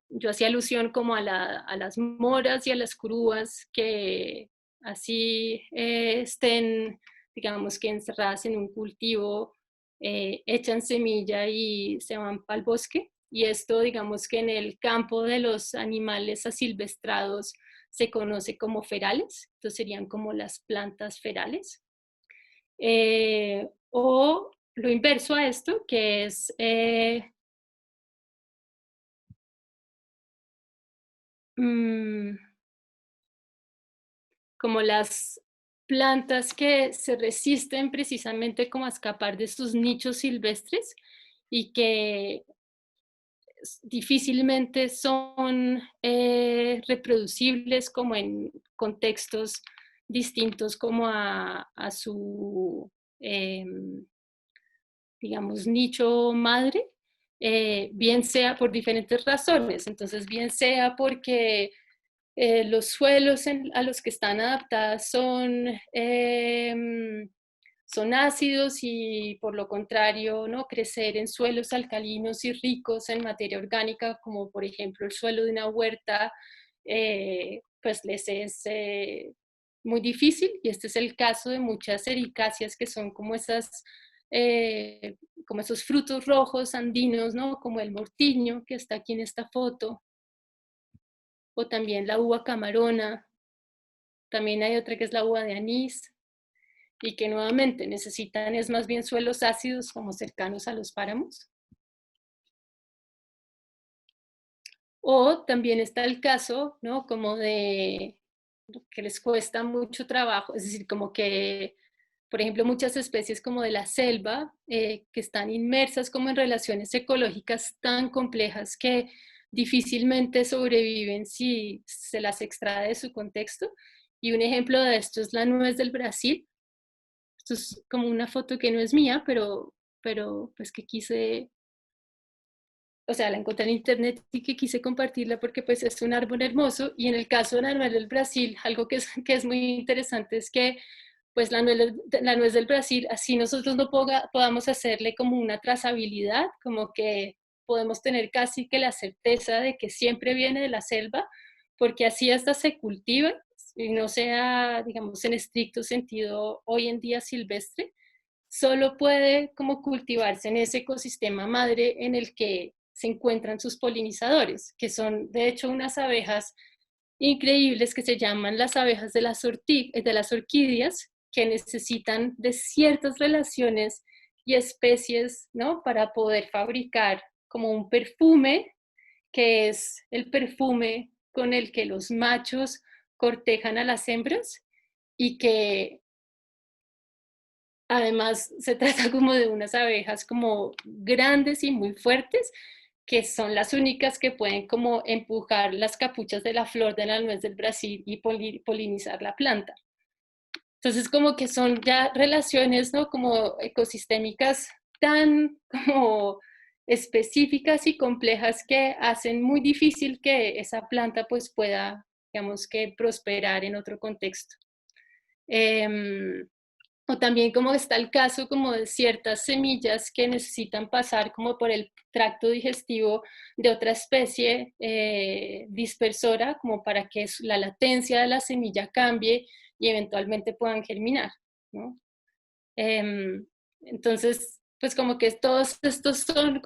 yo hacía alusión como a las moras y a las crúas, que así estén, digamos que encerradas en un cultivo, echan semilla y se van para el bosque. Y esto, digamos que en el campo de los animales asilvestrados se conoce como ferales, entonces serían como las plantas ferales. O lo inverso a esto, que es como las plantas que se resisten precisamente como a escapar de sus nichos silvestres y que difícilmente son reproducibles como en contextos distintos como a su, digamos, nicho madre, bien sea por diferentes razones. Entonces, bien sea porque los suelos a los que están adaptadas son ácidos y por lo contrario, ¿no? Crecer en suelos alcalinos y ricos en materia orgánica, como por ejemplo el suelo de una huerta, pues les es muy difícil, y este es el caso de muchas ericáceas que son como como esos frutos rojos andinos, ¿no? Como el mortiño que está aquí en esta foto, o también la uva camarona. También hay otra que es la uva de anís, y que nuevamente necesitan es más bien suelos ácidos como cercanos a los páramos. O también está el caso, ¿no? Como de que les cuesta mucho trabajo, es decir, como que, por ejemplo, muchas especies como de la selva, que están inmersas como en relaciones ecológicas tan complejas que difícilmente sobreviven si se las extrae de su contexto. Y un ejemplo de esto es la nuez del Brasil. Esto es como una foto que no es mía, pero pues que quise, o sea, la encontré en internet y que quise compartirla porque pues es un árbol hermoso. Y en el caso de la nuez del Brasil, algo que es muy interesante es que pues la nuez del Brasil, así nosotros no podamos hacerle como una trazabilidad, como que podemos tener casi que la certeza de que siempre viene de la selva, porque así hasta se cultiva y no sea, digamos, en estricto sentido hoy en día silvestre, solo puede como cultivarse en ese ecosistema madre en el que se encuentran sus polinizadores, que son de hecho unas abejas increíbles que se llaman las abejas de las orquídeas, que necesitan de ciertas relaciones y especies, ¿no? Para poder fabricar como un perfume, que es el perfume con el que los machos cortejan a las hembras y que además se trata como de unas abejas como grandes y muy fuertes, que son las únicas que pueden como empujar las capuchas de la flor de la nuez del Brasil y polinizar la planta. Entonces como que son ya relaciones, ¿no? Como ecosistémicas tan como específicas y complejas que hacen muy difícil que esa planta pues pueda, digamos que prosperar en otro contexto. O también como está el caso como de ciertas semillas que necesitan pasar como por el tracto digestivo de otra especie dispersora, como para que la latencia de la semilla cambie y eventualmente puedan germinar, ¿no? Entonces, pues como que todos estos son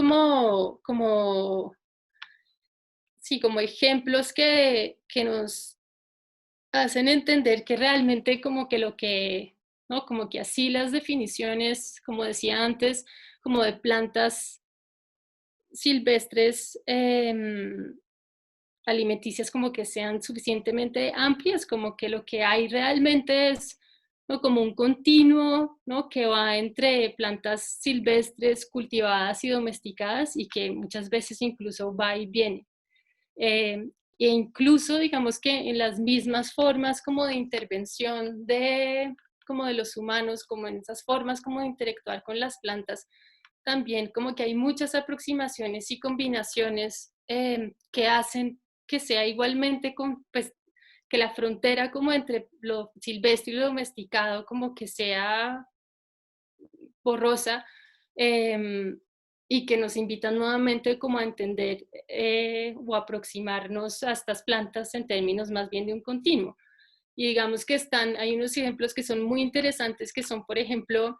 sí, como ejemplos que nos hacen entender que realmente como que lo que, ¿no? Como que así las definiciones, como decía antes, como de plantas silvestres alimenticias como que sean suficientemente amplias, como que lo que hay realmente es, ¿no? Como un continuo, ¿no? Que va entre plantas silvestres cultivadas y domesticadas y que muchas veces incluso va y viene. Eh, e incluso, digamos que en las mismas formas como de intervención como de los humanos, como en esas formas como de interactuar con las plantas, también como que hay muchas aproximaciones y combinaciones que hacen que sea igualmente, pues, que la frontera como entre lo silvestre y lo domesticado como que sea borrosa, y que nos invitan nuevamente como a entender o aproximarnos a estas plantas en términos más bien de un continuo. Y digamos que hay unos ejemplos que son muy interesantes, que son, por ejemplo,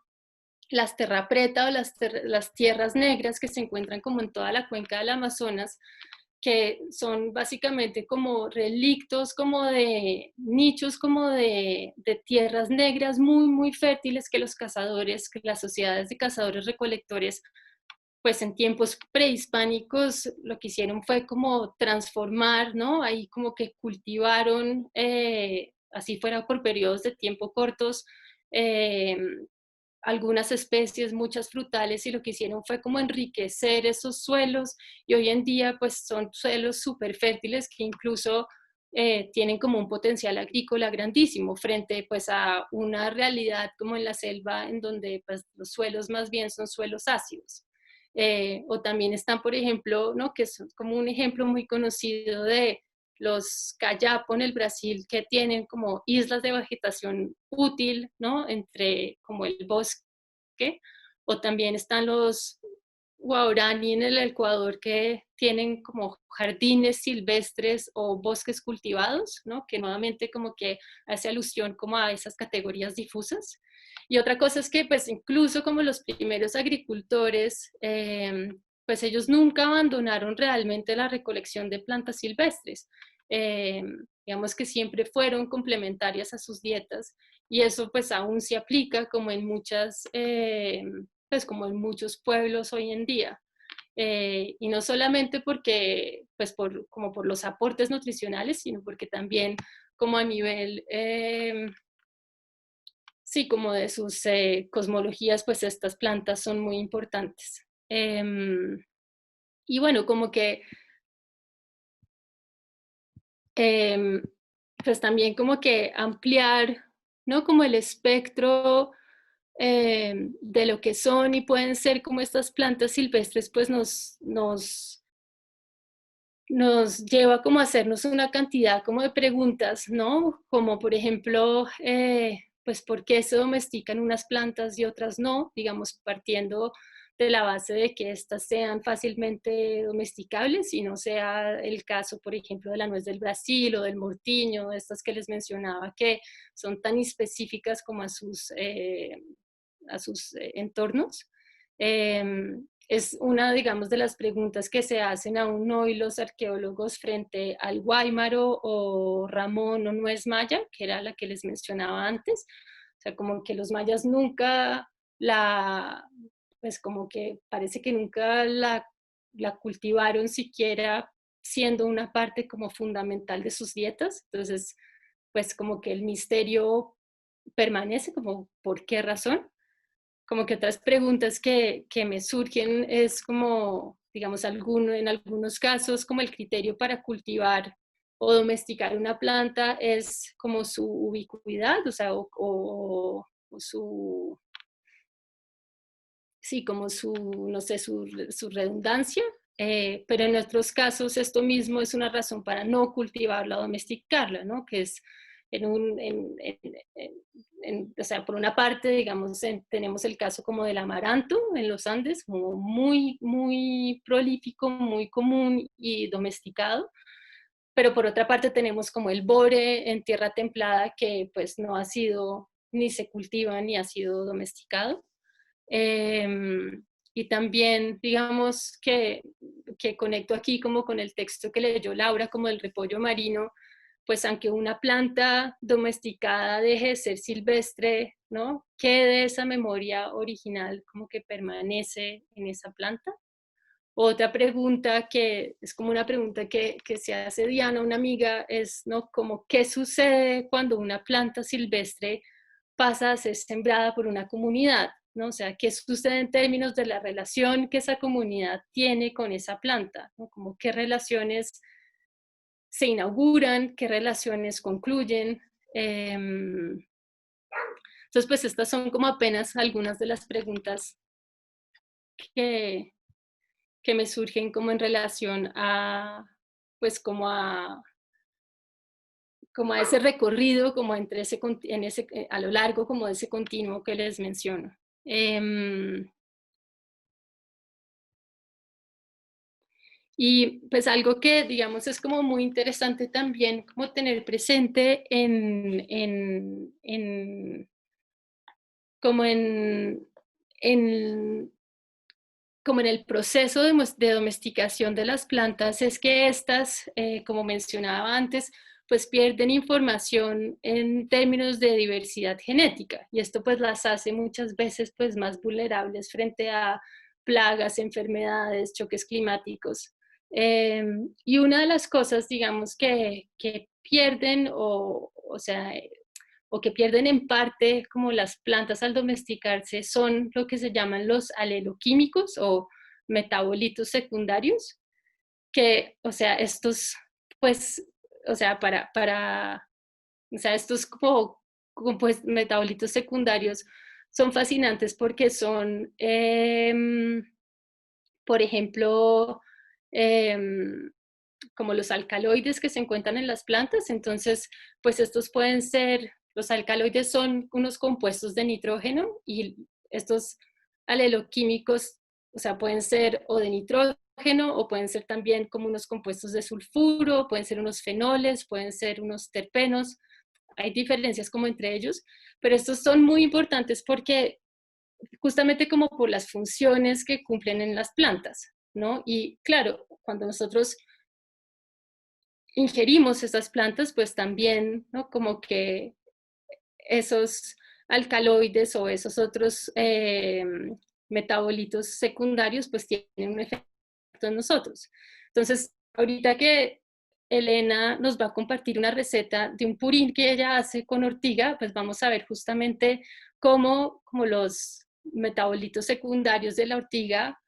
las terra preta o las tierras negras que se encuentran como en toda la cuenca del Amazonas, que son básicamente como relictos, como de nichos, como de tierras negras muy, muy fértiles que los cazadores, que las sociedades de cazadores recolectores, pues en tiempos prehispánicos lo que hicieron fue como transformar, ¿no? Ahí como que cultivaron, así fuera por periodos de tiempo cortos, eh, algunas especies, muchas frutales, y lo que hicieron fue como enriquecer esos suelos, y hoy en día pues son suelos súper fértiles que incluso tienen como un potencial agrícola grandísimo frente pues a una realidad como en la selva en donde pues los suelos más bien son suelos ácidos. O también están, por ejemplo, ¿no? Que es como un ejemplo muy conocido de los Cayapo en el Brasil, que tienen como islas de vegetación útil, ¿no? Entre como el bosque, o también están los Guaraní en el Ecuador, que tienen como jardines silvestres o bosques cultivados, ¿no? Que nuevamente como que hace alusión como a esas categorías difusas. Y otra cosa es que pues incluso como los primeros agricultores, pues ellos nunca abandonaron realmente la recolección de plantas silvestres. Eh, digamos que siempre fueron complementarias a sus dietas, y eso pues aún se aplica como en pues como en muchos pueblos hoy en día. Y no solamente porque, pues como por los aportes nutricionales, sino porque también como a nivel, sí, como de sus cosmologías, pues estas plantas son muy importantes. Y bueno, como que pues también como que ampliar, ¿no? Como el espectro de lo que son y pueden ser como estas plantas silvestres, pues nos lleva como a hacernos una cantidad como de preguntas, ¿no? Como por ejemplo, pues ¿por qué se domestican unas plantas y otras no? Digamos, partiendo de la base de que éstas sean fácilmente domesticables y no sea el caso, por ejemplo, de la nuez del Brasil o del mortiño, de estas que les mencionaba, que son tan específicas como a sus entornos. Es una, digamos, de las preguntas que se hacen aún hoy los arqueólogos frente al guáimaro o ramón o nuez maya, que era la que les mencionaba antes. O sea, como que los mayas nunca pues como que parece que nunca la cultivaron siquiera siendo una parte como fundamental de sus dietas. Entonces, pues como que el misterio permanece, como ¿por qué razón? Como que otras preguntas que me surgen es como, digamos, en algunos casos, como el criterio para cultivar o domesticar una planta es como su ubicuidad, o sea, o su, sí, como su, no sé, su redundancia, pero en otros casos esto mismo es una razón para no cultivarla o domesticarla, ¿no? Que es o sea, por una parte, digamos, tenemos el caso como del amaranto en los Andes, como muy, muy prolífico, muy común y domesticado, pero por otra parte tenemos como el bore en tierra templada que pues no ha sido, ni se cultiva, ni ha sido domesticado. Y también, digamos, que conecto aquí como con el texto que leyó Laura, como el repollo marino, pues aunque una planta domesticada deje de ser silvestre, ¿no? Quede esa memoria original como que permanece en esa planta. Otra pregunta que es como una pregunta que se hace Diana, una amiga, es, ¿no? Como, ¿qué sucede cuando una planta silvestre pasa a ser sembrada por una comunidad? ¿No? O sea, ¿qué sucede en términos de la relación que esa comunidad tiene con esa planta? ¿No? Como qué relaciones se inauguran, qué relaciones concluyen. Entonces, pues estas son como apenas algunas de las preguntas que me surgen como en relación a, pues como a ese recorrido, como entre a lo largo como de ese continuo que les menciono. Y pues algo que, digamos, es como muy interesante también como tener presente como como en el proceso de domesticación de las plantas es que estas, como mencionaba antes, pues pierden información en términos de diversidad genética y esto pues las hace muchas veces pues más vulnerables frente a plagas, enfermedades, choques climáticos. Y una de las cosas, digamos, que pierden o sea, o que pierden en parte como las plantas al domesticarse son lo que se llaman los aleloquímicos o metabolitos secundarios, que, o sea, estos, pues, o sea, o sea, estos como pues, metabolitos secundarios son fascinantes porque son, por ejemplo, como los alcaloides que se encuentran en las plantas. Entonces, pues estos pueden ser, los alcaloides son unos compuestos de nitrógeno y estos aleloquímicos, o sea, pueden ser o de nitrógeno o pueden ser también como unos compuestos de sulfuro, pueden ser unos fenoles, pueden ser unos terpenos. Hay diferencias como entre ellos, pero estos son muy importantes porque justamente como por las funciones que cumplen en las plantas, ¿no? Y claro, cuando nosotros ingerimos estas plantas, pues también, ¿no? Como que esos alcaloides o esos otros metabolitos secundarios, pues tienen un efecto en nosotros. Entonces, ahorita que Elena nos va a compartir una receta de un purín que ella hace con ortiga, pues vamos a ver justamente cómo los metabolitos secundarios de la ortiga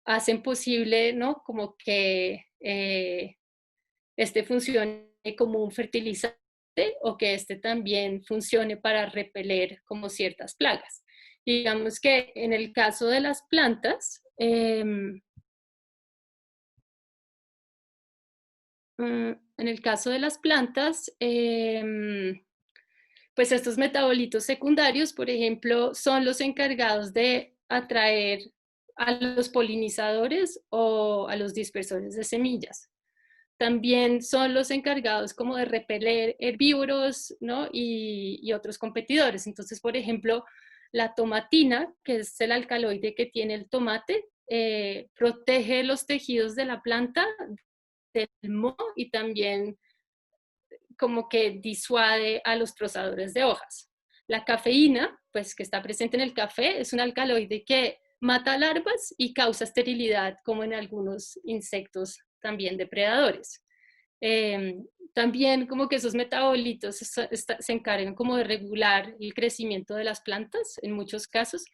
hacen posible, ¿no? Como que este funcione como un fertilizante o que este también funcione para repeler como ciertas plagas. Digamos que en el caso de las plantas, pues estos metabolitos secundarios, por ejemplo, son los encargados de atraer a los polinizadores o a los dispersores de semillas. También son los encargados como de repeler herbívoros, ¿no? y otros competidores. Entonces, por ejemplo, la tomatina, que es el alcaloide que tiene el tomate, protege los tejidos de la planta del moho y también como que disuade a los trozadores de hojas. La cafeína, pues que está presente en el café, es un alcaloide que mata larvas y causa esterilidad, como en algunos insectos también depredadores. También como que esos metabolitos se encargan como de regular el crecimiento de las plantas en muchos casos,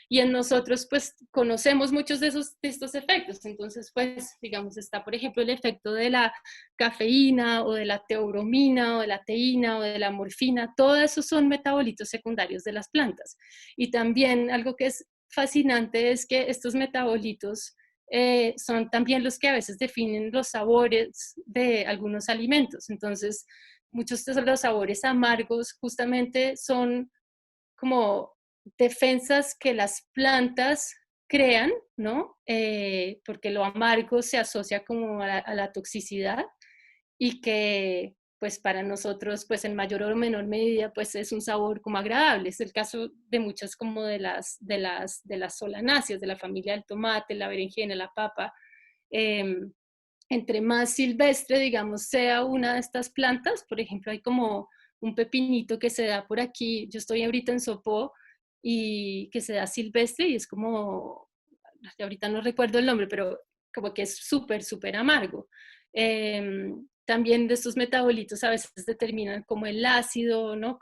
y en nosotros pues conocemos muchos de estos efectos. Entonces pues digamos está por ejemplo el efecto de la cafeína o de la teobromina o de la teína o de la morfina, todos esos son metabolitos secundarios de las plantas. Y también algo que es fascinante es que estos metabolitos son también los que a veces definen los sabores de algunos alimentos. Entonces, muchos de los sabores amargos justamente son como defensas que las plantas crean, ¿no? Porque lo amargo se asocia como a la toxicidad y que pues para nosotros pues en mayor o menor medida pues es un sabor como agradable. Es el caso de muchas como de las solanáceas, de la familia del tomate, la berenjena, la papa. Entre más silvestre, digamos, sea una de estas plantas, por ejemplo, hay como un pepinito que se da por aquí, yo estoy ahorita en Sopó, y que se da silvestre y es como, ahorita no recuerdo el nombre, pero como que es súper, súper amargo. También de estos metabolitos a veces determinan como el ácido, ¿no?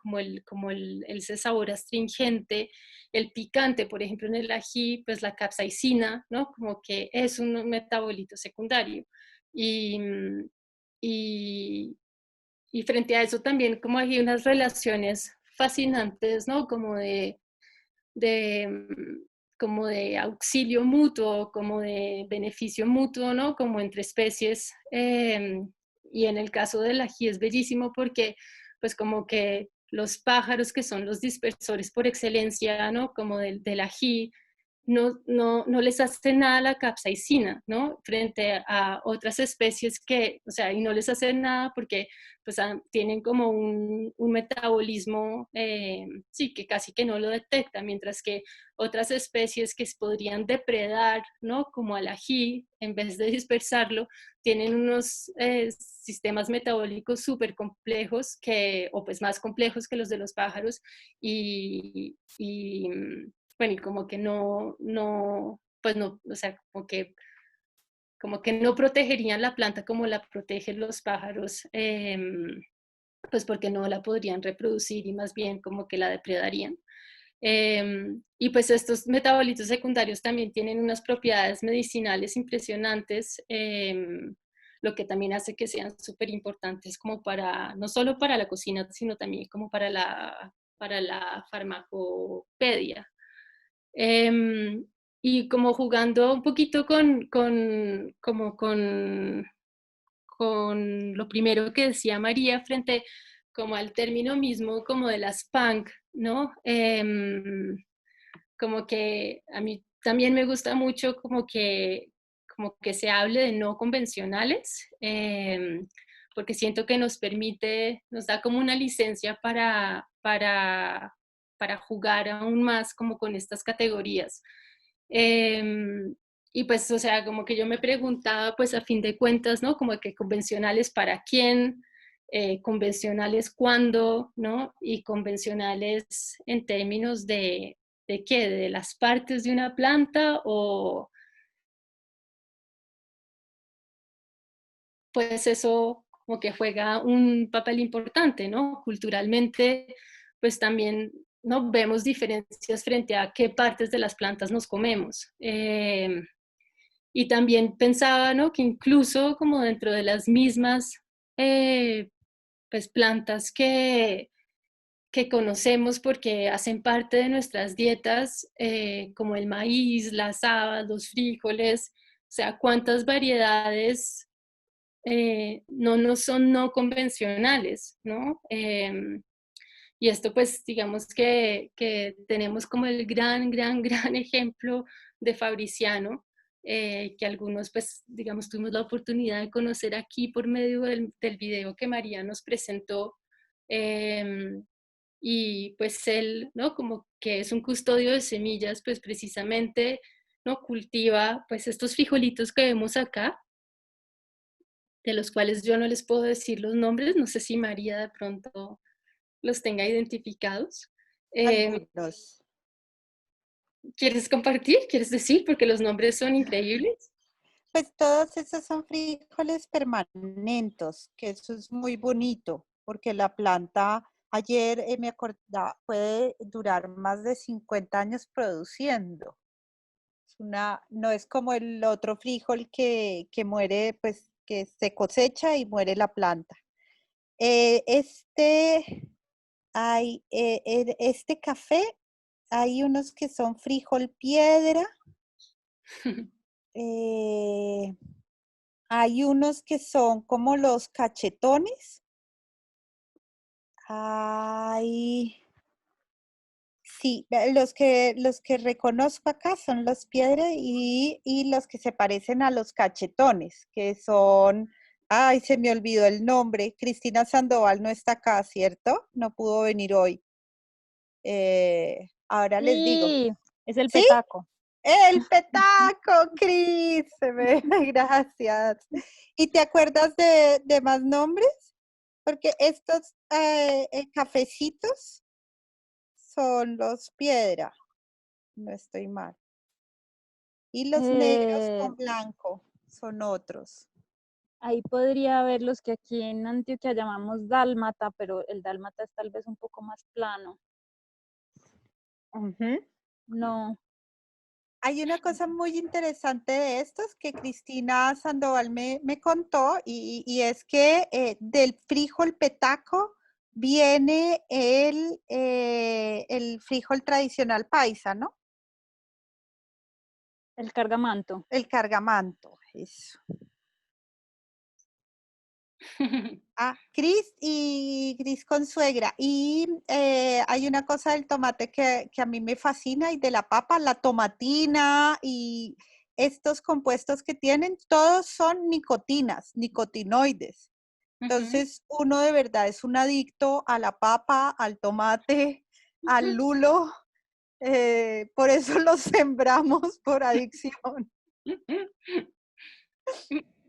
Ese sabor astringente, el picante, por ejemplo, en el ají, pues la capsaicina, ¿no? Como que es un metabolito secundario. Y, y, y frente a eso también como hay unas relaciones fascinantes, ¿no? De, como de auxilio mutuo, como de beneficio mutuo, ¿no? Como entre especies. Y en el caso del ají es bellísimo porque pues como que los pájaros que son los dispersores por excelencia, ¿no? Como del ají, no les hace nada la capsaicina, ¿no? Frente a otras especies que, o sea, y no les hace nada porque pues tienen como un metabolismo, sí, que casi que no lo detecta, mientras que otras especies que podrían depredar, ¿no? Como al ají, en vez de dispersarlo, tienen unos sistemas metabólicos súper complejos, o pues más complejos que los de los pájaros, y bueno, y como que pues no, o sea, como que no protegerían la planta como la protegen los pájaros, pues porque no la podrían reproducir y más bien como que la depredarían. Y pues estos metabolitos secundarios también tienen unas propiedades medicinales impresionantes, lo que también hace que sean súper importantes como para, no solo para la cocina, sino también como para la farmacopedia. Y como jugando un poquito con lo primero que decía María frente como al término mismo como de las punk, ¿no? Como que a mí también me gusta mucho como que se hable de no convencionales, porque siento que nos da como una licencia para jugar aún más como con estas categorías. Y pues, o sea, como que yo me preguntaba, pues a fin de cuentas, ¿no? Como que convencionales para quién, convencionales cuándo, ¿no? Y convencionales en términos ¿de qué? ¿De las partes de una planta o pues eso como que juega un papel importante, ¿no? Culturalmente, pues también no vemos diferencias frente a qué partes de las plantas nos comemos. Y también pensaba, ¿no? Que incluso como dentro de las mismas pues plantas que conocemos porque hacen parte de nuestras dietas, como el maíz, las habas, los frijoles, o sea, cuántas variedades no son no convencionales, ¿no? Y esto pues digamos que tenemos como el gran ejemplo de Fabriciano, que algunos pues digamos tuvimos la oportunidad de conocer aquí por medio del video que María nos presentó. Y pues él, ¿no? Como que es un custodio de semillas, pues precisamente, ¿no? Cultiva pues estos frijolitos que vemos acá, de los cuales yo no les puedo decir los nombres, no sé si María de pronto los tenga identificados. Algunos. ¿Quieres compartir? ¿Quieres decir? Porque los nombres son increíbles. Pues todos esos son frijoles permanentes, que eso es muy bonito, porque la planta, ayer me acordaba, puede durar más de 50 años produciendo. No es como el otro frijol que muere, pues que se cosecha y muere la planta. Este café, hay unos que son frijol piedra, eh, hay unos que son como los cachetones, hay, sí, los que reconozco acá son los piedra y los que se parecen a los cachetones, que son, ay, se me olvidó el nombre, Cristina Sandoval no está acá, ¿cierto? No pudo venir hoy. Ahora les digo. Sí, es el ¿Sí? petaco. El petaco, Cris. Gracias. ¿Y te acuerdas de más nombres? Porque estos cafecitos son los piedra. No estoy mal. Y los negros Eh, con blanco son otros. Ahí podría haber los que aquí en Antioquia llamamos dálmata, pero el dálmata es tal vez un poco más plano. Ujú. No, Hay una cosa muy interesante de estos que Cristina Sandoval me contó y es que del frijol petaco viene el frijol tradicional paisa, ¿no? el cargamanto. El cargamanto, eso. Ah, Cris con suegra. Y hay una cosa del tomate que a mí me fascina y de la papa, la tomatina y estos compuestos que tienen, todos son nicotinas, nicotinoides. Entonces, uno de verdad es un adicto a la papa, al tomate, al lulo. Por eso los sembramos por adicción.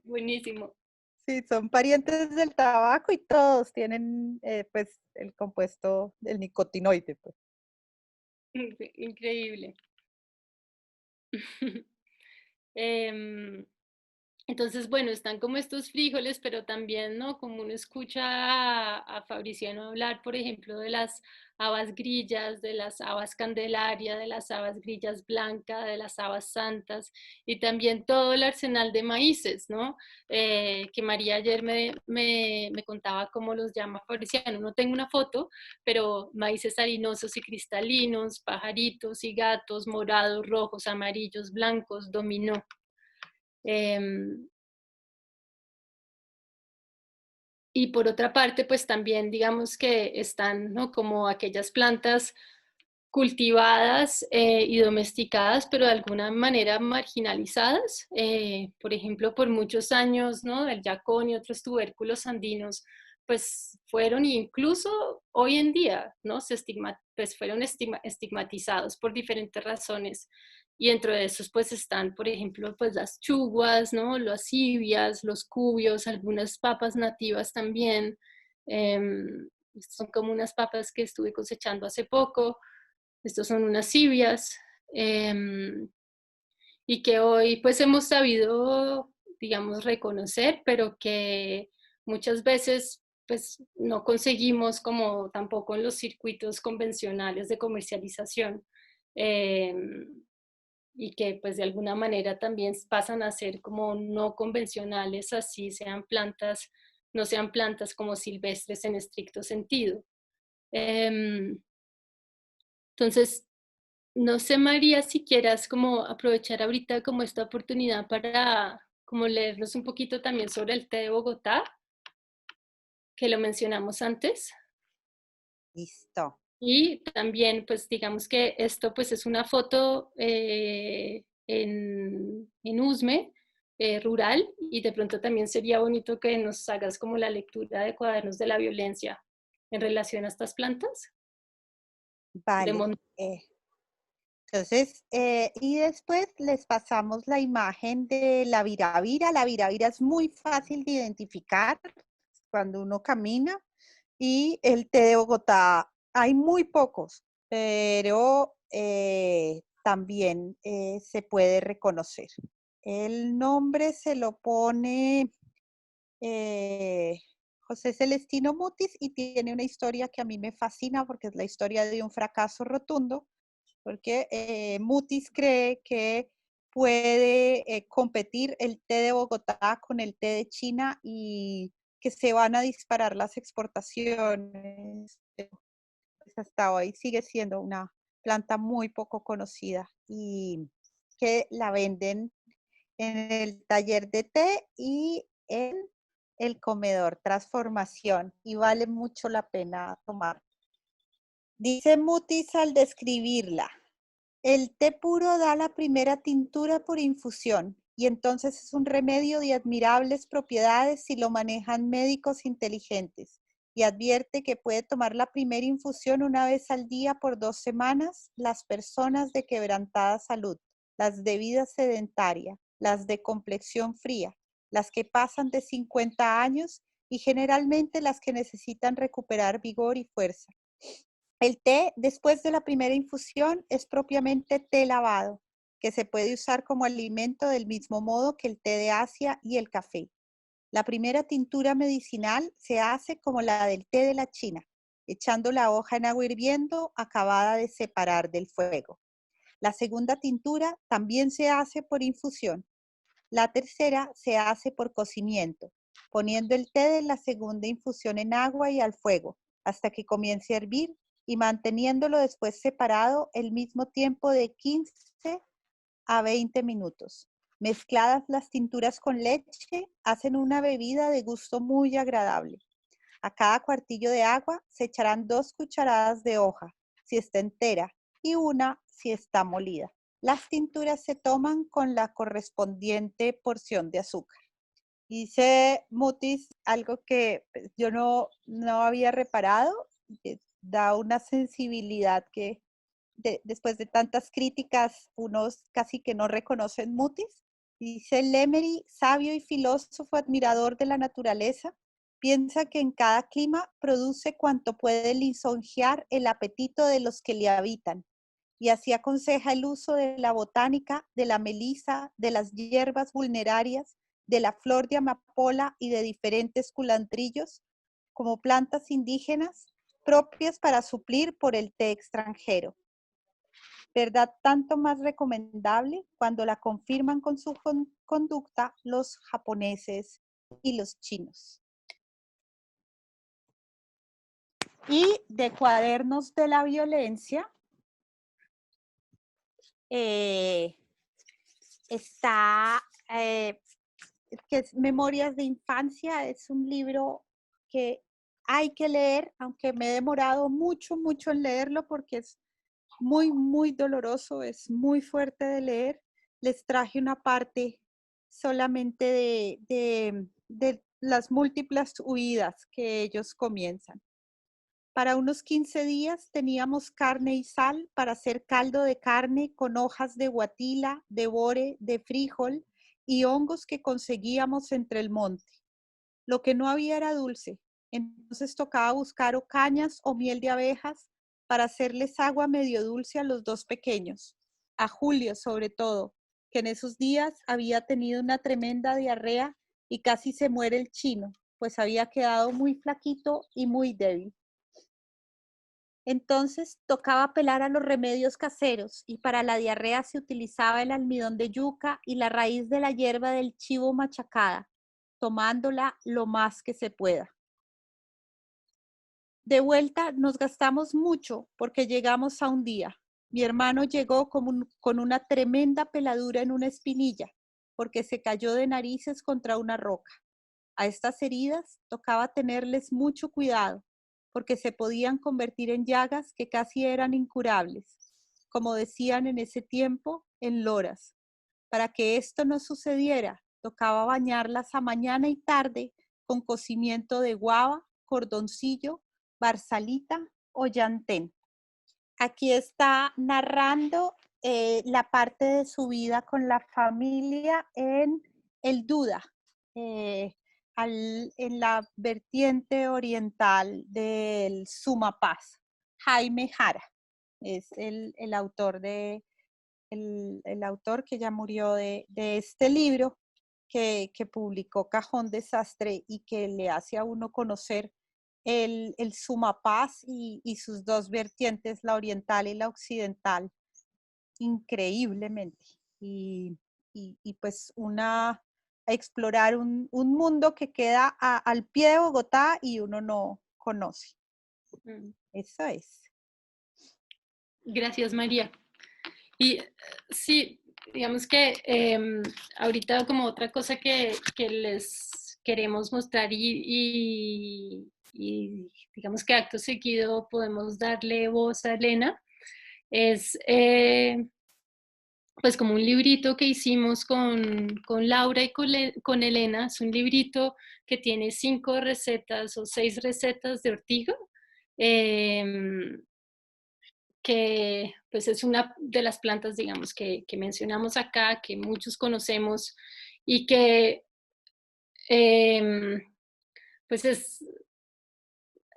Buenísimo. Sí, son parientes del tabaco y todos tienen pues el compuesto del nicotinoide. Pues. Increíble. Em, Entonces, bueno, están como estos frijoles, pero también, ¿no? Como uno escucha a Fabriciano hablar, por ejemplo, de las habas grillas, de las habas candelaria, de las habas grillas blanca, de las habas santas, y también todo el arsenal de maíces, ¿no? Que María ayer me contaba cómo los llama Fabriciano. No tengo una foto, pero maíces harinosos y cristalinos, pajaritos y gatos, morados, rojos, amarillos, blancos, dominó. Y por otra parte, pues también digamos que están, ¿no? Como aquellas plantas cultivadas y domesticadas, pero de alguna manera marginalizadas. Por ejemplo, por muchos años, ¿no? El yacón y otros tubérculos andinos, pues fueron incluso hoy en día, ¿no? Pues fueron estigmatizados por diferentes razones. Y dentro de esos, pues están, por ejemplo, pues las chuguas, ¿no? Las civias, los cubios, algunas papas nativas también. Son como unas papas que estuve cosechando hace poco. Estos son unas civias y que hoy pues hemos sabido, digamos, reconocer, pero que muchas veces pues no conseguimos como tampoco en los circuitos convencionales de comercialización y que pues de alguna manera también pasan a ser como no convencionales, así sean plantas, no sean plantas como silvestres en estricto sentido. Entonces, no sé, María, si quieras como aprovechar ahorita como esta oportunidad para como leernos un poquito también sobre el té de Bogotá, que lo mencionamos antes. Listo. Y también, pues digamos que esto pues es una foto en Usme, rural, y de pronto también sería bonito que nos hagas como la lectura de Cuadernos de la Violencia en relación a estas plantas. Vale. Entonces, y después les pasamos la imagen de la viravira. La viravira es muy fácil de identificar cuando uno camina. Y el té de Bogotá, hay muy pocos, pero también se puede reconocer. El nombre se lo pone José Celestino Mutis y tiene una historia que a mí me fascina porque es la historia de un fracaso rotundo, porque Mutis cree que puede competir el té de Bogotá con el té de China y que se van a disparar las exportaciones. Pues hasta hoy sigue siendo una planta muy poco conocida y que la venden en el taller de té y en el comedor Transformación y vale mucho la pena tomar. Dice Mutis al describirla, el té puro da la primera tintura por infusión y entonces es un remedio de admirables propiedades si lo manejan médicos inteligentes. Y advierte que puede tomar la primera infusión una vez al día por 2 semanas las personas de quebrantada salud, las de vida sedentaria, las de complexión fría, las que pasan de 50 años y generalmente las que necesitan recuperar vigor y fuerza. El té después de la primera infusión es propiamente té lavado, que se puede usar como alimento del mismo modo que el té de Asia y el café. La primera tintura medicinal se hace como la del té de la China, echando la hoja en agua hirviendo acabada de separar del fuego. La segunda tintura también se hace por infusión. La tercera se hace por cocimiento, poniendo el té de la segunda infusión en agua y al fuego hasta que comience a hervir y manteniéndolo después separado el mismo tiempo de 15 a 20 minutos. Mezcladas las tinturas con leche, hacen una bebida de gusto muy agradable. A cada cuartillo de agua se echarán 2 cucharadas de hoja, si está entera, y una si está molida. Las tinturas se toman con la correspondiente porción de azúcar. Dice Mutis algo que yo no había reparado, que da una sensibilidad que después de tantas críticas, unos casi que no reconocen Mutis. Dice Lemery, sabio y filósofo admirador de la naturaleza, piensa que en cada clima produce cuanto puede lisonjear el apetito de los que le habitan. Y así aconseja el uso de la botánica, de la melisa, de las hierbas vulnerarias, de la flor de amapola y de diferentes culantrillos como plantas indígenas propias para suplir por el té extranjero. Verdad tanto más recomendable cuando la confirman con su conducta los japoneses y los chinos. Y de Cuadernos de la Violencia está, que es Memorias de Infancia, es un libro que hay que leer, aunque me he demorado mucho en leerlo porque es muy doloroso, es muy fuerte de leer. Les traje una parte solamente de las múltiples huidas que ellos comienzan. Para unos 15 días teníamos carne y sal para hacer caldo de carne con hojas de guatila, de bore, de frijol y hongos que conseguíamos entre el monte. Lo que no había era dulce, entonces tocaba buscar o cañas o miel de abejas para hacerles agua medio dulce a los 2 pequeños, a Julio sobre todo, que en esos días había tenido una tremenda diarrea y casi se muere el chino, pues había quedado muy flaquito y muy débil. Entonces tocaba apelar a los remedios caseros y para la diarrea se utilizaba el almidón de yuca y la raíz de la hierba del chivo machacada, tomándola lo más que se pueda. De vuelta nos gastamos mucho porque llegamos a un día. Mi hermano llegó con una tremenda peladura en una espinilla porque se cayó de narices contra una roca. A estas heridas tocaba tenerles mucho cuidado porque se podían convertir en llagas que casi eran incurables, como decían en ese tiempo, en loras. Para que esto no sucediera, tocaba bañarlas a mañana y tarde con cocimiento de guava, cordoncillo, barsalita o llantén. Aquí está narrando la parte de su vida con la familia en el Duda, en la vertiente oriental del Sumapaz. Jaime Jara es el autor el autor que ya murió de este libro que publicó Cajón Desastre y que le hace a uno conocer el Sumapaz y sus dos vertientes, la oriental y la occidental, increíblemente. Y pues explorar un mundo que queda al pie de Bogotá y uno no conoce. Eso es. Gracias, María. Y sí, digamos que ahorita como otra cosa que les queremos mostrar y digamos que acto seguido podemos darle voz a Elena, es pues como un librito que hicimos con Laura y con Elena. Es un librito que tiene 5 recetas o 6 recetas de ortiga, que pues es una de las plantas, digamos, que mencionamos acá, que muchos conocemos y que pues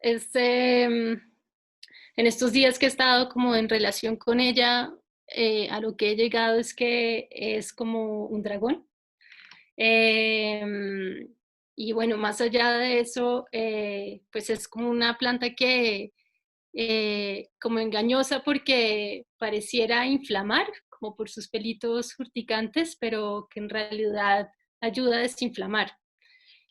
en estos días que he estado como en relación con ella, a lo que he llegado es que es como un dragón. Y bueno, más allá de eso, pues es como una planta que como engañosa porque pareciera inflamar, como por sus pelitos urticantes, pero que en realidad ayuda a desinflamar.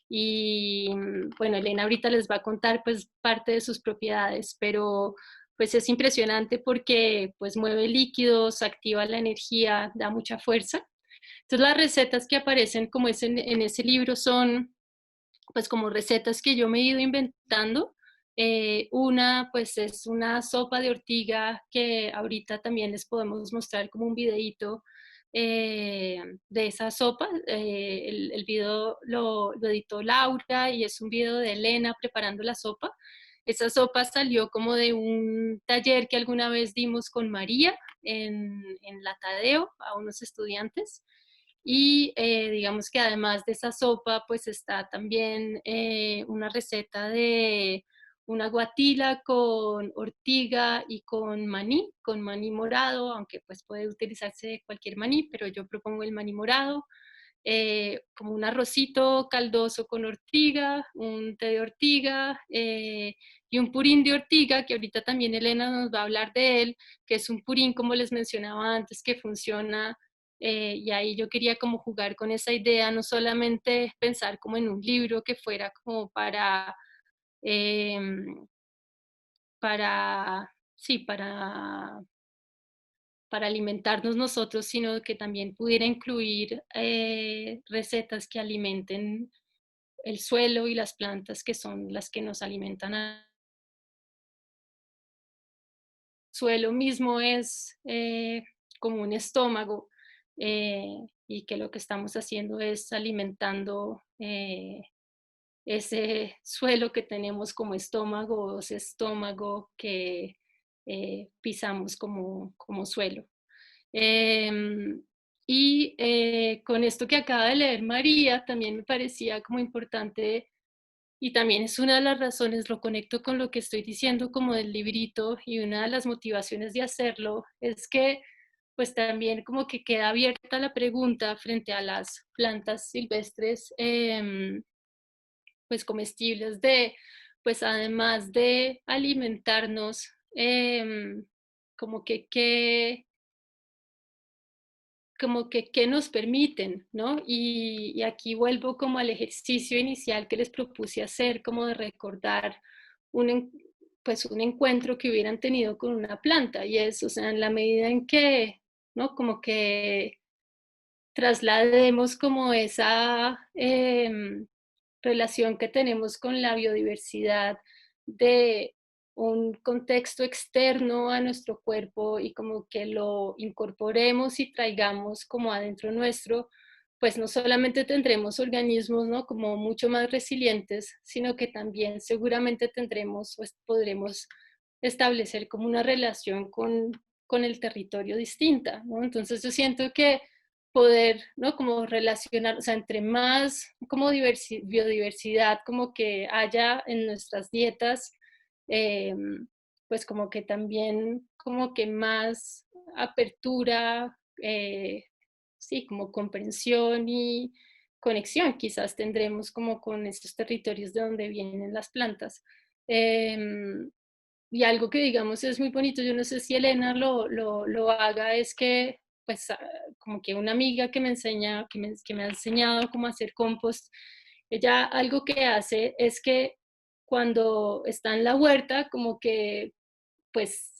Y bueno, Elena ahorita les va a contar pues parte de sus propiedades, pero pues es impresionante porque pues mueve líquidos, activa la energía, da mucha fuerza. Entonces las recetas que aparecen como es en ese libro son pues como recetas que yo me he ido inventando. Una pues es una sopa de ortiga que ahorita también les podemos mostrar como un videíto de esa sopa. El video lo editó Laura y es un video de Elena preparando la sopa. Esa sopa salió como de un taller que alguna vez dimos con María en la Tadeo a unos estudiantes. Y digamos que además de esa sopa, pues está también una receta de una guatila con ortiga y con maní morado, aunque pues puede utilizarse cualquier maní, pero yo propongo el maní morado, como un arrocito caldoso con ortiga, un té de ortiga y un purín de ortiga, que ahorita también Elena nos va a hablar de él, que es un purín, como les mencionaba antes, que funciona. Y ahí yo quería como jugar con esa idea, no solamente pensar como en un libro que fuera como eh, sí, para alimentarnos nosotros, sino que también pudiera incluir recetas que alimenten el suelo y las plantas que son las que nos alimentan. El suelo mismo es como un estómago y que lo que estamos haciendo es alimentando ese suelo que tenemos como estómago, ese estómago que pisamos como suelo. Con esto que acaba de leer María, también me parecía como importante, y también es una de las razones, lo conecto con lo que estoy diciendo como del librito, y una de las motivaciones de hacerlo es que pues también como que queda abierta la pregunta frente a las plantas silvestres pues comestibles pues además de alimentarnos, como que qué nos permiten, ¿no? Y aquí vuelvo como al ejercicio inicial que les propuse hacer, como de recordar pues un encuentro que hubieran tenido con una planta, y eso, o sea, en la medida en que, ¿no? Como que traslademos como esa relación que tenemos con la biodiversidad de un contexto externo a nuestro cuerpo y como que lo incorporemos y traigamos como adentro nuestro, pues no solamente tendremos organismos, ¿no?, como mucho más resilientes, sino que también seguramente tendremos, pues podremos establecer como una relación con el territorio distinta, ¿no? Entonces yo siento que poder, ¿no?, como relacionar, o sea, entre más como biodiversidad como que haya en nuestras dietas, eh, pues como que también como que más apertura, sí, como comprensión y conexión quizás tendremos como con estos territorios de donde vienen las plantas. Y algo que digamos es muy bonito, yo no sé si Elena lo haga, es que pues como que una amiga que me enseña, que me ha enseñado cómo hacer compost, ella algo que hace es que cuando está en la huerta, como que pues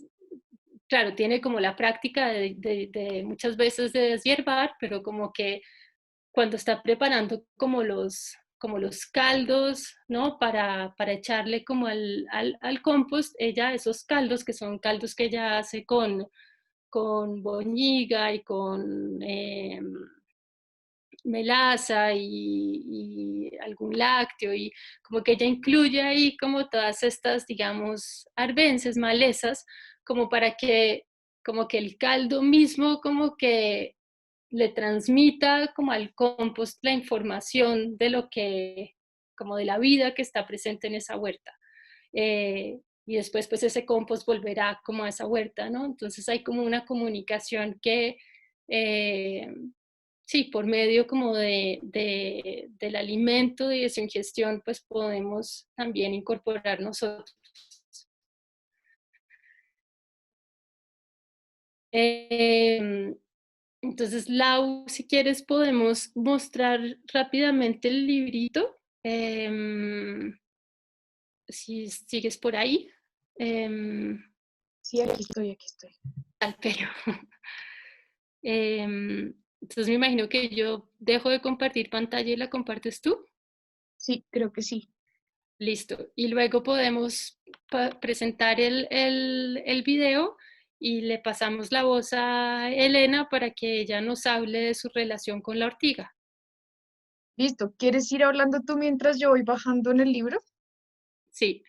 claro, tiene como la práctica de muchas veces de deshiervar, pero como que cuando está preparando como los caldos, ¿no? Para echarle como al compost, ella esos caldos, que son caldos que ella hace con boñiga y con melaza y algún lácteo, y como que ella incluye ahí como todas estas, digamos, arbences, malezas, como para que como que el caldo mismo como que le transmita como al compost la información de lo que, como de la vida que está presente en esa huerta. Y después pues ese compost volverá como a esa huerta, ¿no? Entonces hay como una comunicación que, sí, por medio como del alimento y de su ingestión, pues podemos también incorporar nosotros. Entonces, Lau, si quieres podemos mostrar rápidamente el librito, si sigues por ahí. Sí, aquí estoy, aquí estoy. Pero, entonces me imagino que yo dejo de compartir pantalla y la compartes tú. Sí, creo que sí. Listo. Y luego podemos presentar el video y le pasamos la voz a Elena para que ella nos hable de su relación con la ortiga. Listo. ¿Quieres ir hablando tú mientras yo voy bajando en el libro? Sí,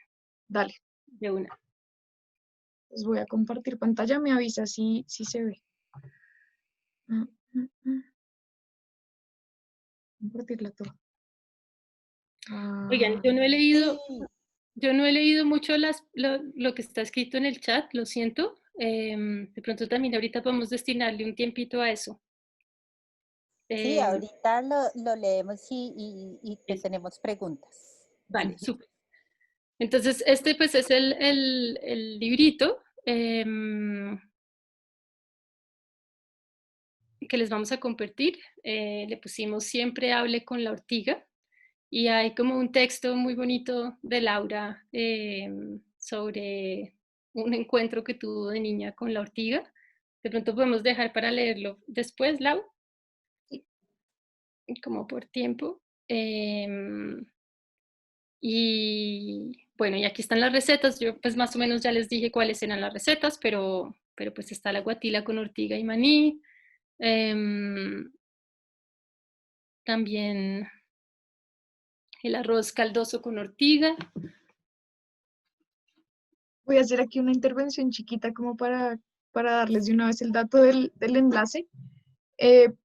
Dale. de una. Les voy a compartir pantalla. Me avisa si se ve. Compartirla toda. Oigan, yo no he leído mucho lo que está escrito en el chat, lo siento. De pronto también ahorita podemos destinarle un tiempito a eso. Sí, ahorita lo leemos y pues Sí. tenemos preguntas. Vale, súper. Entonces, este pues es el librito que les vamos a compartir. Le pusimos Siempre hable con la ortiga. Y hay como un texto muy bonito de Laura sobre un encuentro que tuvo de niña con la ortiga. De pronto podemos dejar para leerlo después, Lau, como por tiempo. Y bueno, y aquí están las recetas. Yo pues más o menos ya les dije cuáles eran las recetas, pero pues está la guatila con ortiga y maní. También el arroz caldoso con ortiga. Voy a hacer aquí una intervención chiquita como para darles de una vez el dato del enlace.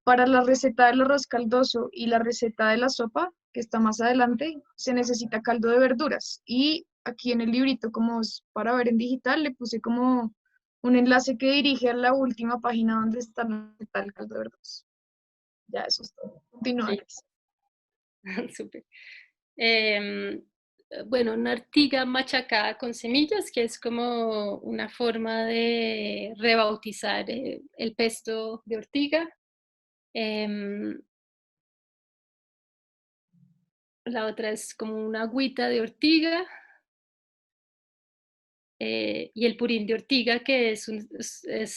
Para la receta del arroz caldoso y la receta de la sopa, que está más adelante, se necesita caldo de verduras. Y aquí en el librito, como es para ver en digital, le puse como un enlace que dirige a la última página donde está el caldo de verduras. Ya, eso es todo. Continúa. Sí. Súper. Bueno, una ortiga machacada con semillas, que es como una forma de rebautizar el pesto de ortiga. La otra es como una agüita de ortiga. Y el purín de ortiga, que es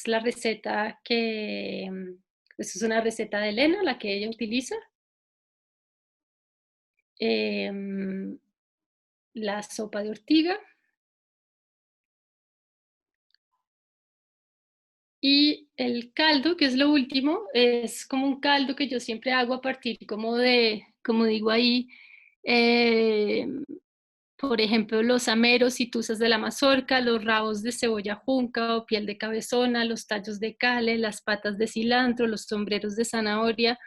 la receta que, es una receta de Elena, la que ella utiliza. La sopa de ortiga. Y el caldo, que es lo último, es como un caldo que yo siempre hago a partir como de, como digo ahí, eh, por ejemplo, los ameros y tuzas de la mazorca, los rabos de cebolla junca o piel de cabezona, los tallos de cale, las patas de cilantro, los sombreros de zanahoria,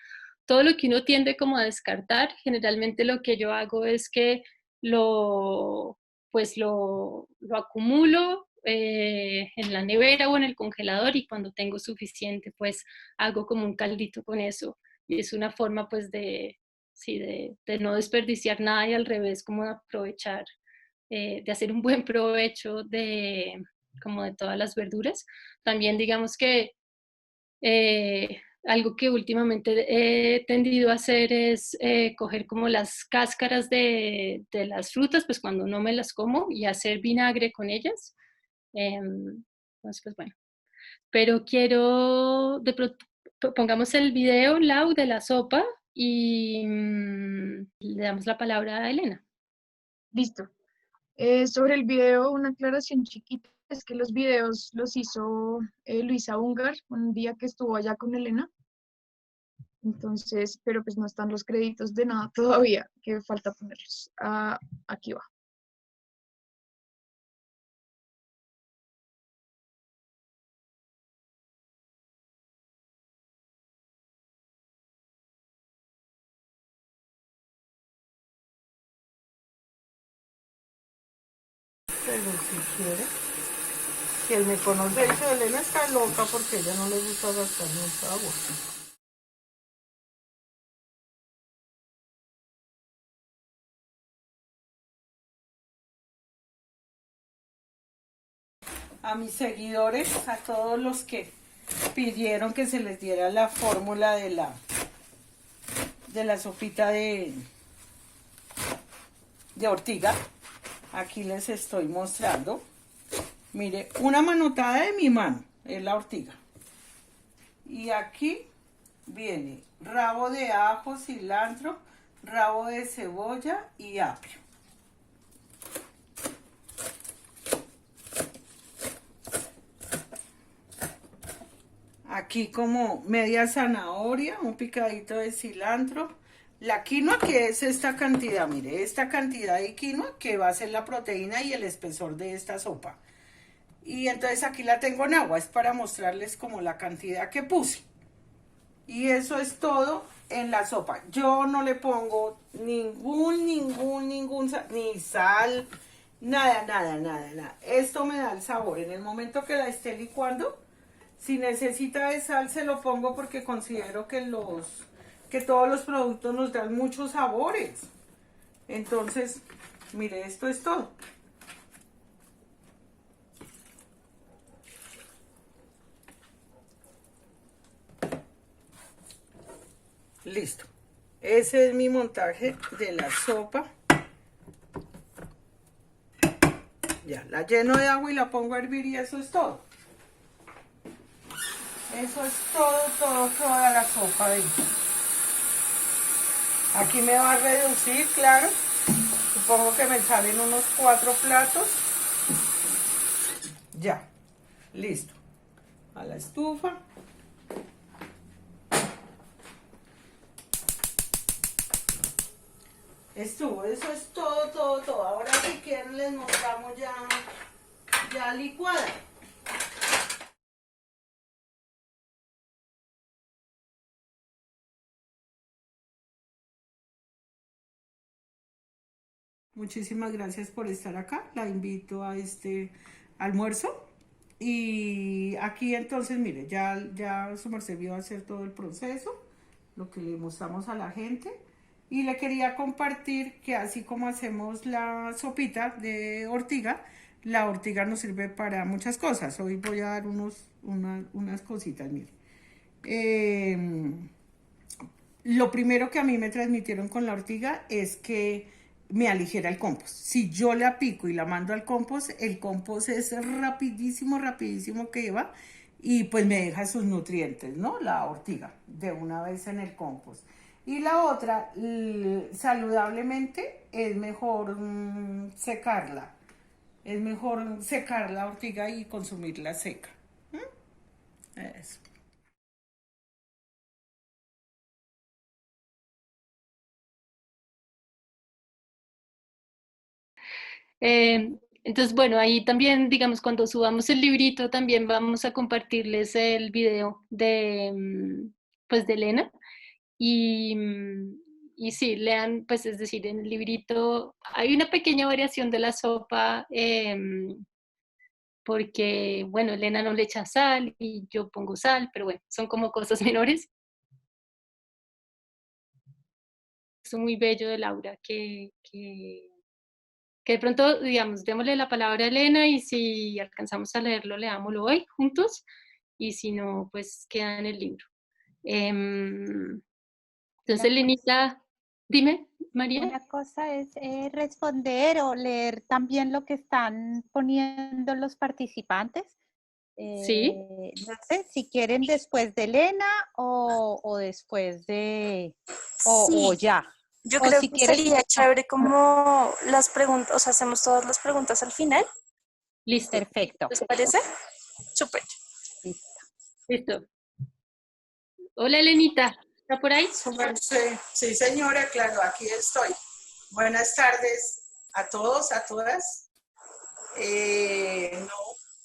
todo lo que uno tiende como a descartar. Generalmente lo que yo hago es que lo, pues lo acumulo en la nevera o en el congelador, y cuando tengo suficiente, pues hago como un caldito con eso. Y es una forma pues de, sí, de no desperdiciar nada, y al revés, como de aprovechar, de hacer un buen provecho de, como de todas las verduras. También digamos que algo que últimamente he tendido a hacer es coger como las cáscaras de las frutas, pues cuando no me las como, y hacer vinagre con ellas. Entonces, pues bueno, pero quiero, pongamos el video, Lau, de la sopa, y le damos la palabra a Elena. Listo. Sobre el video, una aclaración chiquita, es que los videos los hizo Luisa Ungar un día que estuvo allá con Elena. Entonces, pero pues no están los créditos de nada todavía, que falta ponerlos. Aquí va. Pero si quiere, si él me conoce, dice, Elena está loca porque a ella no le gusta gastar mucha agua. A mis seguidores, a todos los que pidieron que se les diera la fórmula de la sopita de ortiga, aquí les estoy mostrando. Mire, una manotada de mi mano es la ortiga. Y aquí viene rabo de ajo, cilantro, rabo de cebolla y apio. Aquí como media zanahoria, un picadito de cilantro. La quinoa, que es esta cantidad, mire, esta cantidad de quinoa que va a ser la proteína y el espesor de esta sopa. Y entonces aquí la tengo en agua, es para mostrarles como la cantidad que puse. Y eso es todo en la sopa. Yo no le pongo ni sal, nada. Esto me da el sabor. En el momento que la esté licuando, si necesita de sal se lo pongo porque considero que todos los productos nos dan muchos sabores. Entonces, mire, esto es todo. Listo. Ese es mi montaje de la sopa. Ya, la lleno de agua y la pongo a hervir y eso es todo. Eso es toda la sopa de... Aquí me va a reducir, claro. Supongo que me salen unos 4 platos. Ya, listo. A la estufa. Estuvo, eso es todo. Ahora si quieren les mostramos ya licuada. Muchísimas gracias por estar acá. La invito a este almuerzo. Y aquí entonces, mire, ya su merced vio hacer todo el proceso, lo que le mostramos a la gente. Y le quería compartir que así como hacemos la sopita de ortiga, la ortiga nos sirve para muchas cosas. Hoy voy a dar unas cositas, mire. Lo primero que a mí me transmitieron con la ortiga es que me aligera el compost. Si yo la pico y la mando al compost, el compost es rapidísimo que va y pues me deja sus nutrientes, ¿no? La ortiga, de una vez en el compost. Y la otra, saludablemente, es mejor secarla. Es mejor secar la ortiga y consumirla seca. eso. Entonces, bueno, ahí también, digamos, cuando subamos el librito, también vamos a compartirles el video de, pues, de Elena. Y sí, lean, pues es decir, en el librito hay una pequeña variación de la sopa, porque, bueno, Elena no le echa sal y yo pongo sal, pero bueno, son como cosas menores. Es muy bello de Laura, que de pronto, digamos, démosle la palabra a Elena y si alcanzamos a leerlo, leámoslo hoy juntos, y si no, pues queda en el libro. Entonces, Elenita, dime, María. Una cosa es responder o leer también lo que están poniendo los participantes. Sí. No sé si quieren después de Elena o después de, o Sí, ya. yo O creo si que quieres, sería chévere como las preguntas, o sea, hacemos todas las preguntas al final, Listo, perfecto. ¿les parece? Súper. Listo. listo. Hola, Elenita, ¿está por ahí? Su merced. Sí, señora, claro, aquí estoy. Buenas tardes a todos, a todas. No,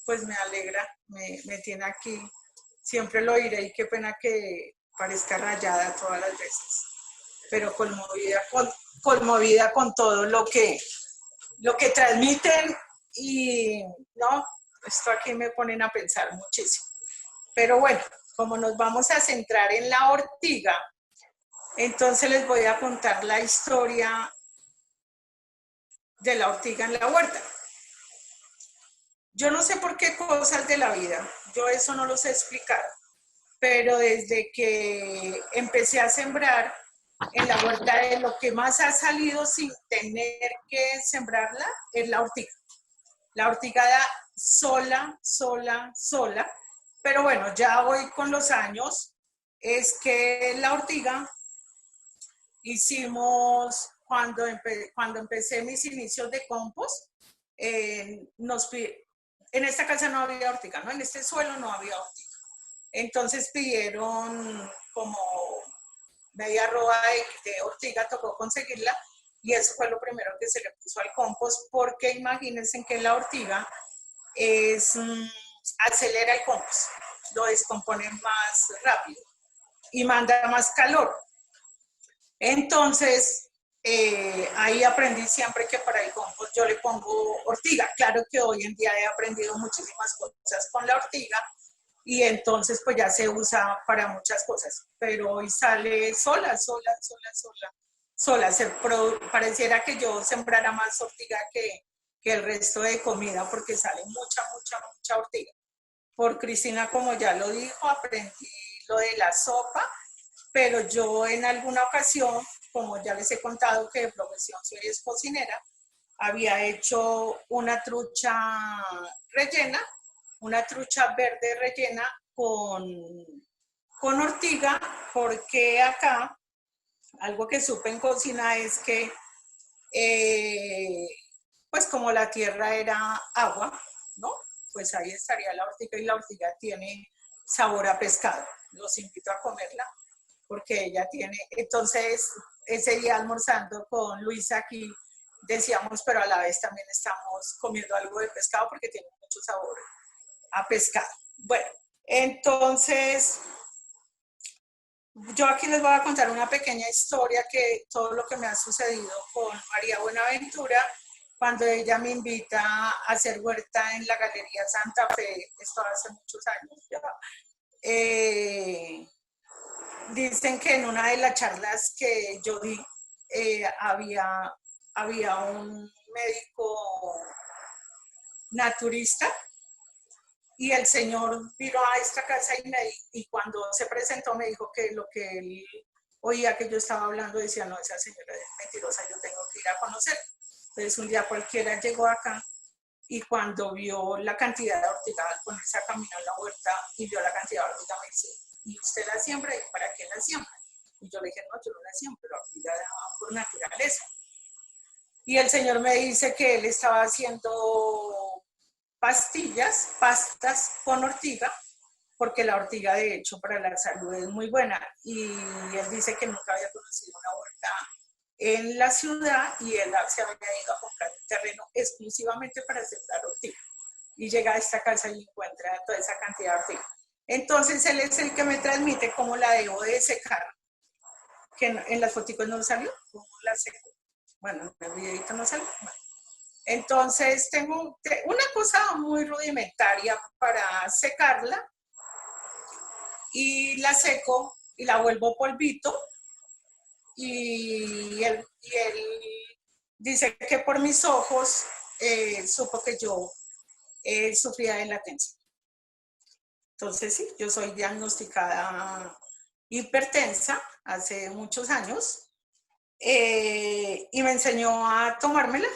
pues me alegra, me tiene aquí. Siempre lo diré y qué pena que parezca rayada todas las veces, pero conmovida con todo lo que transmiten y no, esto aquí me ponen a pensar muchísimo. Pero bueno, como nos vamos a centrar en la ortiga, entonces les voy a contar la historia de la ortiga en la huerta. Yo no sé por qué cosas de la vida, yo eso no lo sé explicar, pero desde que empecé a sembrar en la huerta, de lo que más ha salido sin tener que sembrarla es la ortiga. La ortiga da sola, pero bueno, ya hoy con los años es que la ortiga hicimos, cuando empecé mis inicios de compost, en esta casa no había ortiga, ¿no? En este suelo no había ortiga. Entonces pidieron como media roba de ortiga, tocó conseguirla y eso fue lo primero que se le puso al compost, porque imagínense que la ortiga acelera el compost, lo descompone más rápido y manda más calor. Entonces, ahí aprendí siempre que para el compost yo le pongo ortiga. Claro que hoy en día he aprendido muchísimas cosas con la ortiga y entonces pues ya se usa para muchas cosas, pero hoy sale sola. Pareciera que yo sembrara más ortiga que el resto de comida porque sale mucha ortiga. Por Cristina, como ya lo dijo, aprendí lo de la sopa, pero yo en alguna ocasión, como ya les he contado que de profesión soy cocinera, había hecho una trucha rellena, una trucha verde rellena con ortiga, porque acá algo que supe en cocina es que pues como la tierra era agua, ¿no? Pues ahí estaría la ortiga y la ortiga tiene sabor a pescado. Los invito a comerla porque ella tiene, entonces ese día almorzando con Luisa aquí decíamos, pero a la vez también estamos comiendo algo de pescado porque tiene mucho sabor a pescado. Bueno, entonces yo aquí les voy a contar una pequeña historia que todo lo que me ha sucedido con María Buenaventura cuando ella me invita a hacer huerta en la Galería Santa Fe, esto hace muchos años ya. Dicen que en una de las charlas que yo di había un médico naturista y el señor vino a esta casa y cuando se presentó me dijo que lo que él oía que yo estaba hablando decía, no, esa señora es mentirosa, yo tengo que ir a conocer. Entonces un día cualquiera llegó acá y cuando vio la cantidad de ortiga, al ponerse a caminar en la huerta y vio la cantidad de ortiga, me dice, ¿y usted la siembra? ¿Y para qué la siembra? Y yo le dije, no, yo no la siembro, la ortiga por naturaleza. Y el señor me dice que él estaba haciendo pastas con ortiga, porque la ortiga de hecho para la salud es muy buena. Y él dice que nunca había conocido una huerta en la ciudad y él se había ido a comprar un terreno exclusivamente para sembrar ortiga. Y llega a esta casa y encuentra toda esa cantidad de ortiga. Entonces él es el que me transmite cómo la debo de secar, que en las fotos no salió, cómo la seco. Bueno, en el videito no salió. Bueno. Entonces tengo una cosa muy rudimentaria para secarla y la seco y la vuelvo polvito y él dice que por mis ojos supo que yo sufría de latencia. Entonces sí, yo soy diagnosticada hipertensa hace muchos años y me enseñó a tomármela,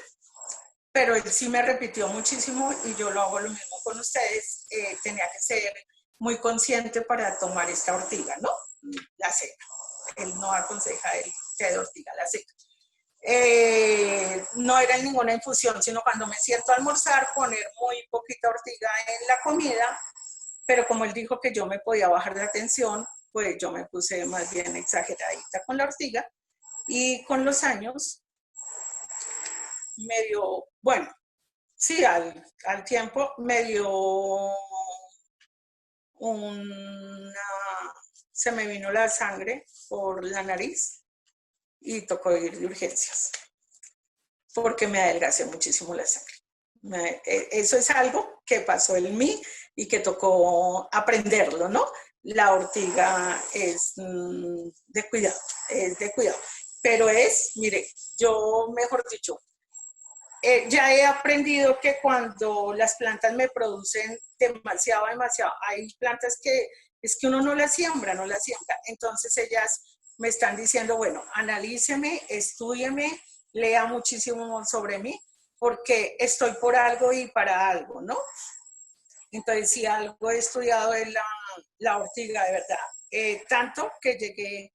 pero él sí me repitió muchísimo y yo lo hago lo mismo con ustedes. Tenía que ser muy consciente para tomar esta ortiga, ¿no? La seca. Él no aconseja el té de ortiga, la seca. No era en ninguna infusión, sino cuando me siento a almorzar, poner muy poquita ortiga en la comida, pero como él dijo que yo me podía bajar la tensión, pues yo me puse más bien exageradita con la ortiga y con los años medio, bueno, sí, al tiempo me dio se me vino la sangre por la nariz y tocó ir de urgencias, porque me adelgacé muchísimo la sangre. Eso es algo que pasó en mí y que tocó aprenderlo, ¿no? La ortiga es de cuidado, pero mire, yo mejor dicho, ya he aprendido que cuando las plantas me producen demasiado, hay plantas que es que uno no las siembra, entonces ellas me están diciendo, bueno, analíceme, estúdieme, lea muchísimo sobre mí, porque estoy por algo y para algo, ¿no? Entonces, si algo he estudiado es la ortiga, de verdad. Tanto que llegué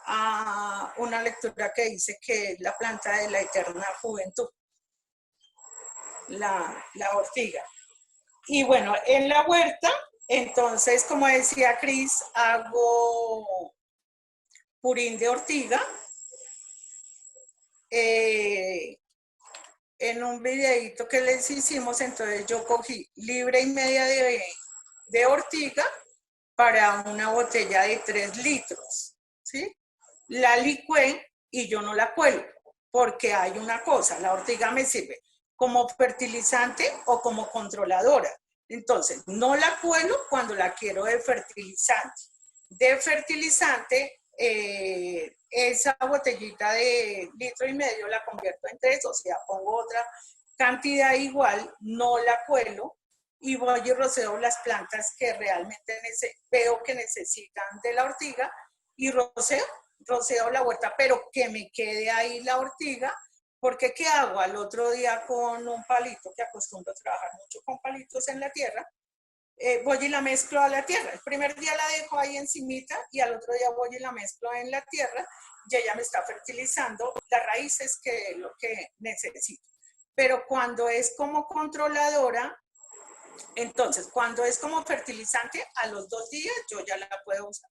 a una lectura que dice que es la planta de la eterna juventud, la ortiga. Y bueno, en la huerta, entonces, como decía Cris, hago purín de ortiga. En un videito que les hicimos, entonces yo cogí libra y media de ortiga para una botella de 3 litros, ¿sí? La licué y yo no la cuelo, porque hay una cosa, la ortiga me sirve como fertilizante o como controladora. Entonces, no la cuelo cuando la quiero de fertilizante. De fertilizante, esa botellita de 1,5 litros la convierto en 3, o sea, pongo otra cantidad igual, no la cuelo y voy y roceo las plantas que realmente veo que necesitan de la ortiga y roceo la huerta, pero que me quede ahí la ortiga, porque ¿qué hago? Al otro día con un palito, que acostumbro a trabajar mucho con palitos en la tierra, voy y la mezclo a la tierra. El primer día la dejo ahí encimita y al otro día voy y la mezclo en la tierra y ella me está fertilizando las raíces, que es lo que necesito. Pero cuando es como controladora, entonces cuando es como fertilizante, a los 2 días yo ya la puedo usar.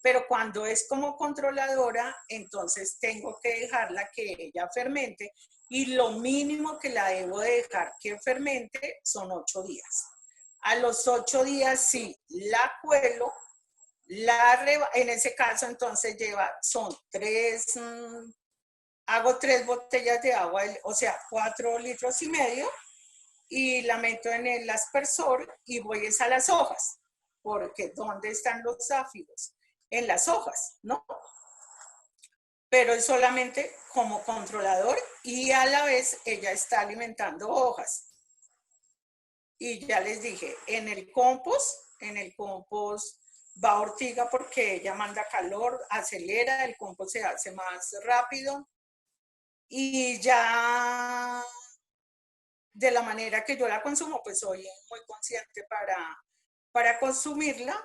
Pero cuando es como controladora, entonces tengo que dejarla que ella fermente y lo mínimo que la debo dejar que fermente son 8 días. A los 8 días sí la cuelo, en ese caso entonces son 3, hago 3 botellas de agua, o sea, 4,5 litros y la meto en el aspersor y voy a las hojas, porque ¿dónde están los záfiros? En las hojas, ¿no? Pero es solamente como controlador y a la vez ella está alimentando hojas. Y ya les dije, en el compost va ortiga porque ella manda calor, acelera, el compost se hace más rápido y ya de la manera que yo la consumo, pues soy muy consciente para consumirla,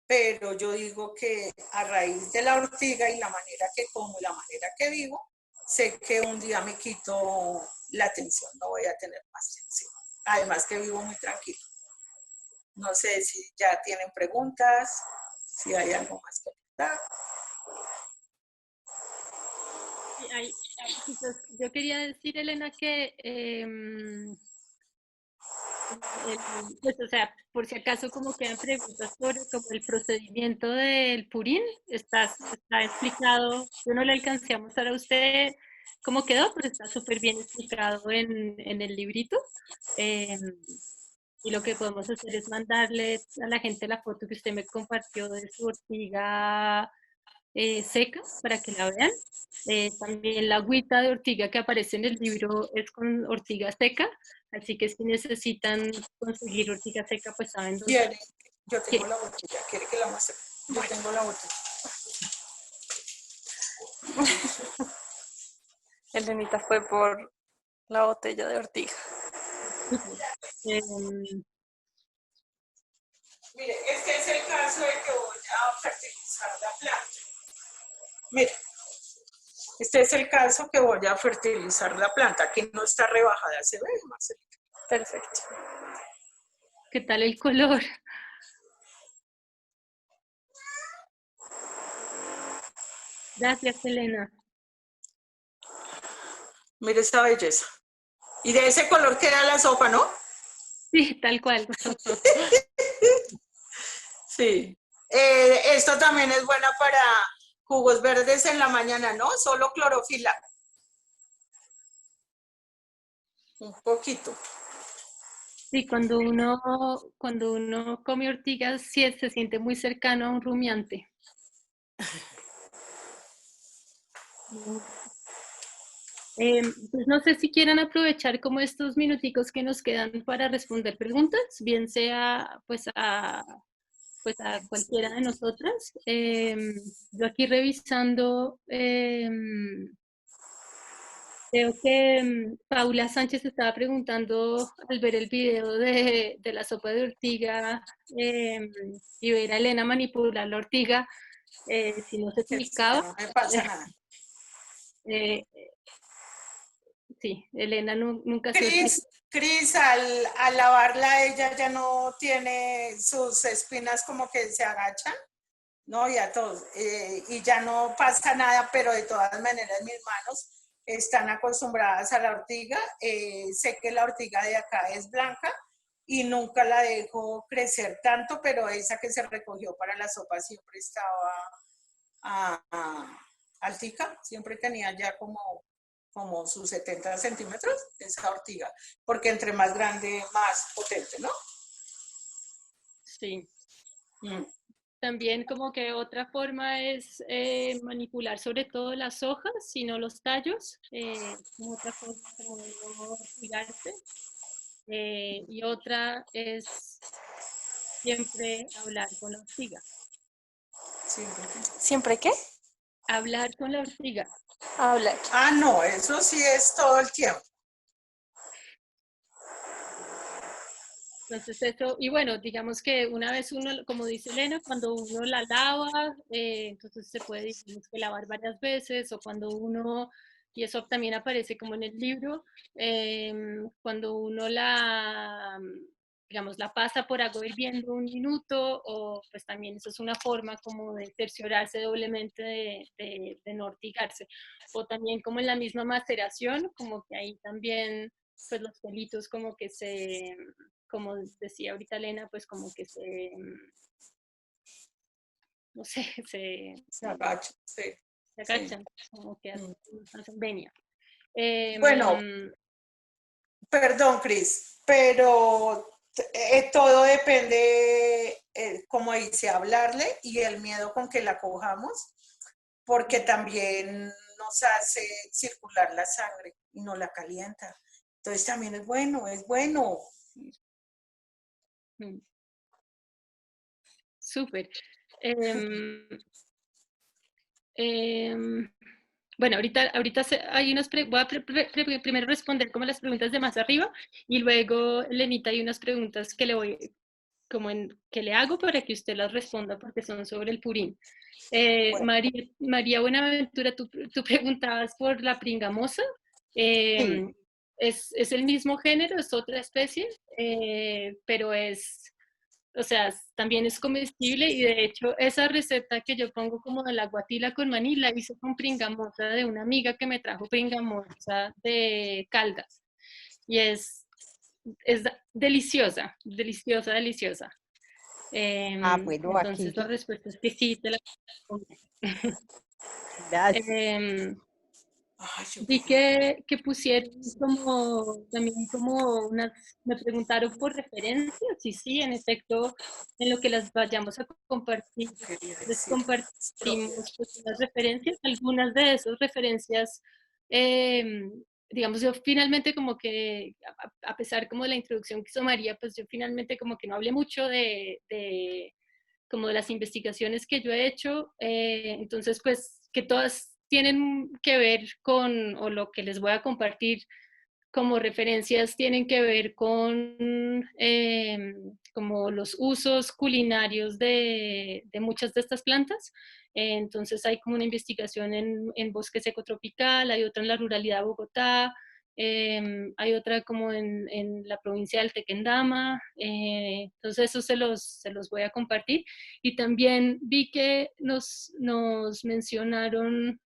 pero yo digo que a raíz de la ortiga y la manera que como, la manera que vivo, sé que un día me quito la tensión, no voy a tener más tensión. Además que vivo muy tranquilo. No sé si ya tienen preguntas, si hay algo más que contar. Yo quería decir, Elena, que pues, o sea, por si acaso como quedan preguntas sobre como el procedimiento del Purín, está explicado, yo no le alcancé a mostrar a usted cómo quedó, pero está súper bien explicado en el librito. Y lo que podemos hacer es mandarle a la gente la foto que usted me compartió de su ortiga seca para que la vean. También la agüita de ortiga que aparece en el libro es con ortiga seca, así que si necesitan conseguir ortiga seca, pues saben dónde. ¿Quiere? Yo tengo la botella, ¿quiere que la muestre? Yo tengo la botella. Elenita fue por la botella de ortiga. Mire, este es el caso de que voy a fertilizar la planta. Mire, este es el caso que voy a fertilizar la planta. Aquí no está rebajada, ¿se ve, Marcelita? Perfecto. ¿Qué tal el color? Gracias, Elena. Mire esta belleza. Y de ese color queda la sopa, ¿no? Sí, tal cual. Sí. Esto también es buena para jugos verdes en la mañana, ¿no? Solo clorofila. Un poquito. Sí, cuando uno come ortigas, sí se siente muy cercano a un rumiante. Pues no sé si quieran aprovechar como estos minuticos que nos quedan para responder preguntas, bien sea pues a cualquiera de nosotras. Yo aquí revisando, creo que Paula Sánchez estaba preguntando al ver el video de la sopa de ortiga y ver a Elena manipular la ortiga, si no se explicaba. No me pasa nada. Sí, Elena nunca se Cris, al lavarla ella ya no tiene sus espinas como que se agachan, ¿no? Y a todos. Y ya no pasa nada, pero de todas maneras mis manos están acostumbradas a la ortiga. Sé que la ortiga de acá es blanca y nunca la dejo crecer tanto, pero esa que se recogió para la sopa siempre estaba altica, siempre tenía ya como sus 70 centímetros, esa ortiga, porque entre más grande, más potente, ¿no? Sí. También como que otra forma es manipular sobre todo las hojas, sino los tallos, como otra forma como de no hostigarse. Y otra es siempre hablar con la ortiga. ¿Siempre qué? Hablar con la ortiga. Hablar. Ah, no, eso sí es todo el tiempo. Entonces eso, y bueno, digamos que una vez uno, como dice Elena, cuando uno la lava, entonces se puede, digamos, que lavar varias veces, o cuando uno, y eso también aparece como en el libro, cuando uno digamos, la pasa por agua hirviendo 1 minuto, o pues también eso es una forma como de cerciorarse doblemente de no ortigarse. O también como en la misma maceración, como que ahí también, pues los pelitos como que como decía ahorita Elena, pues como que no sé, se agachan, sí. Se agachan, como que hacen venia. Bueno, perdón, Cris, pero todo depende, como dice, hablarle y el miedo con que la cojamos, porque también nos hace circular la sangre y no la calienta. Entonces también es bueno, es bueno. Súper. Bueno, ahorita hay unas voy a primero responder como las preguntas de más arriba y luego, Lenita, hay unas preguntas que le voy que le hago para que usted las responda porque son sobre el purín. Bueno. María Buenaventura, tú preguntabas por la pringamosa. Es el mismo género, es otra especie, pero es o sea, también es comestible y de hecho esa receta que yo pongo como de la guatila con maní la hice con pringamosa de una amiga que me trajo pringamosa de Caldas y es deliciosa, deliciosa, deliciosa. Bueno, aquí. Entonces la respuesta es que sí, te la Gracias. Ay, yo Vi que pusieron como, también como me preguntaron por referencias, y sí, en efecto, en lo que las vayamos a compartir, quería les decir. compartimos pues, unas referencias, algunas de esas referencias, digamos, yo finalmente como que, a pesar como de la introducción que hizo María, pues yo finalmente como que no hablé mucho como de las investigaciones que yo he hecho, entonces pues que todas tienen que ver con, o lo que les voy a compartir como referencias tienen que ver con como los usos culinarios de muchas de estas plantas. Entonces hay como una investigación en bosque seco tropical, hay otra en la ruralidad de Bogotá, hay otra como en la provincia del Tequendama, entonces eso se los voy a compartir. Y también vi que nos mencionaron